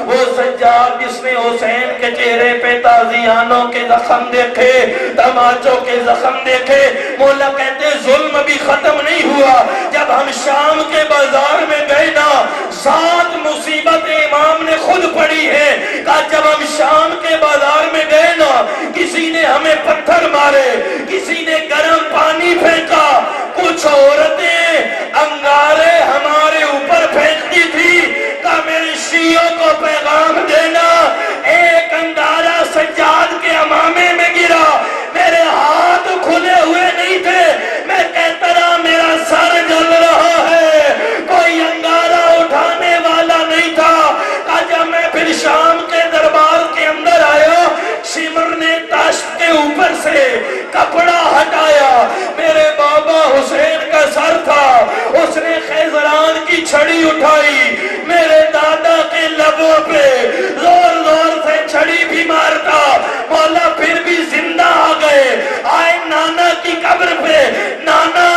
وہ سجاد جس نے حسین کے چہرے پہ تازیانوں کے زخم دیکھے، تماچوں کے زخم دیکھے۔ مولا کہتے ظلم بھی ختم نہیں ہوا۔ جب ہم شام کے بازار میں گئے نا، 7 مصیبت امام نے خود پڑھی ہے۔ کہا جب ہم شام کے بازار میں گئے نا، کسی نے ہمیں پتھر مارے، کسی نے گرم پانی پھینکا، کچھ عورتیں انگارے ہمارے اوپر پھینکتی تھی۔ کہا میرے شیعوں کو پیغام دینا، ایک انگارہ سجاد کے امامے میں گرا، میرے ہاتھ کھلے ہوئے نہیں تھے، میں کہتا رہا میرا سر جل رہا ہے، کوئی انگارہ اٹھانے والا نہیں تھا۔ کہا جب میں پھر شام کے دربار کے اندر آیا، شمر نے تاشت کے اوپر سے کپڑا ہٹایا، میرے بابا حسین کا سر تھا، اس نے خیزران کی چھڑی اٹھائی، میرے دادا کے لبوں پہ زور زور سے چھڑی بھی مارتا، مولا پھر بھی زندہ آ گئے۔ آئے نانا کی قبر پہ، نانا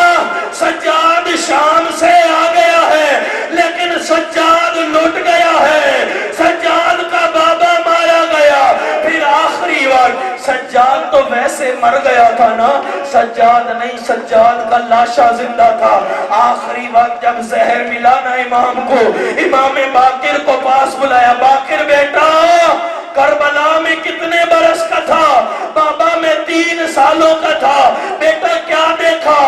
سجاد شام سے آ گیا ہے لیکن سجاد لٹ گیا ہے، سجاد کا بابا مارا گیا۔ پھر آخری وقت سجاد تو ویسے مر گیا تھا نا، سجاد نہیں، سجاد کا لاشا زندہ تھا۔ آخری وقت جب زہر ملا نا امام کو، امام باقر کو پاس بلایا، باقر بیٹا کربلا میں کتنے برس کا تھا؟ بابا میں 3 سالوں کا تھا۔ بیٹا کیا دیکھا؟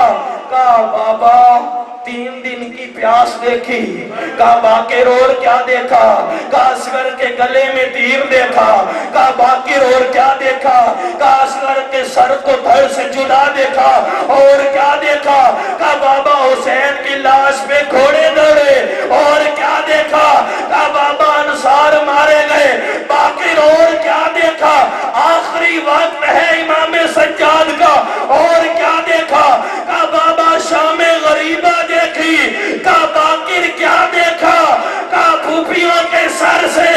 کہا بابا 3 دن کی پیاس دیکھی۔ کہا باقر اور کیا دیکھا؟ کہا اصغر کے گلے میں تیر دیکھا۔ کہا باقر اور کیا دیکھا؟ کہا اصغر کے سر کو دھڑ سے جدا دیکھا۔ اور کیا دیکھا؟ کہا بابا حسین کی لاش پہ گھوڑے دوڑے۔ اور کیا دیکھا؟ کہا بابا انصار مارے گئے۔ باقر اور کیا دیکھا؟ آخری وقت ہے امام سجاد کا، اور کیا دیکھا؟ کہا بابا شام غریبہ دیکھی۔ کہا باقر کیا دیکھا؟ کہا پھوپھیوں کے سر سے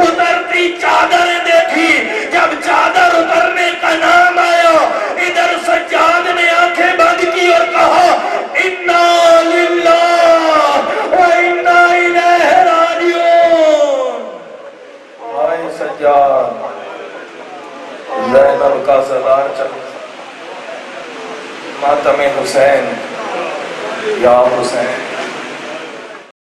اترتی چادریں دیکھی۔ جب چادر اترنے کا نام آیا، ادھر سجاد نے آنکھیں بند کی اور کہا انا للہ و انا الیہ راجعون۔ آئے سجاد، زینب کا سردار چل، ماتم حسین، یا حسین۔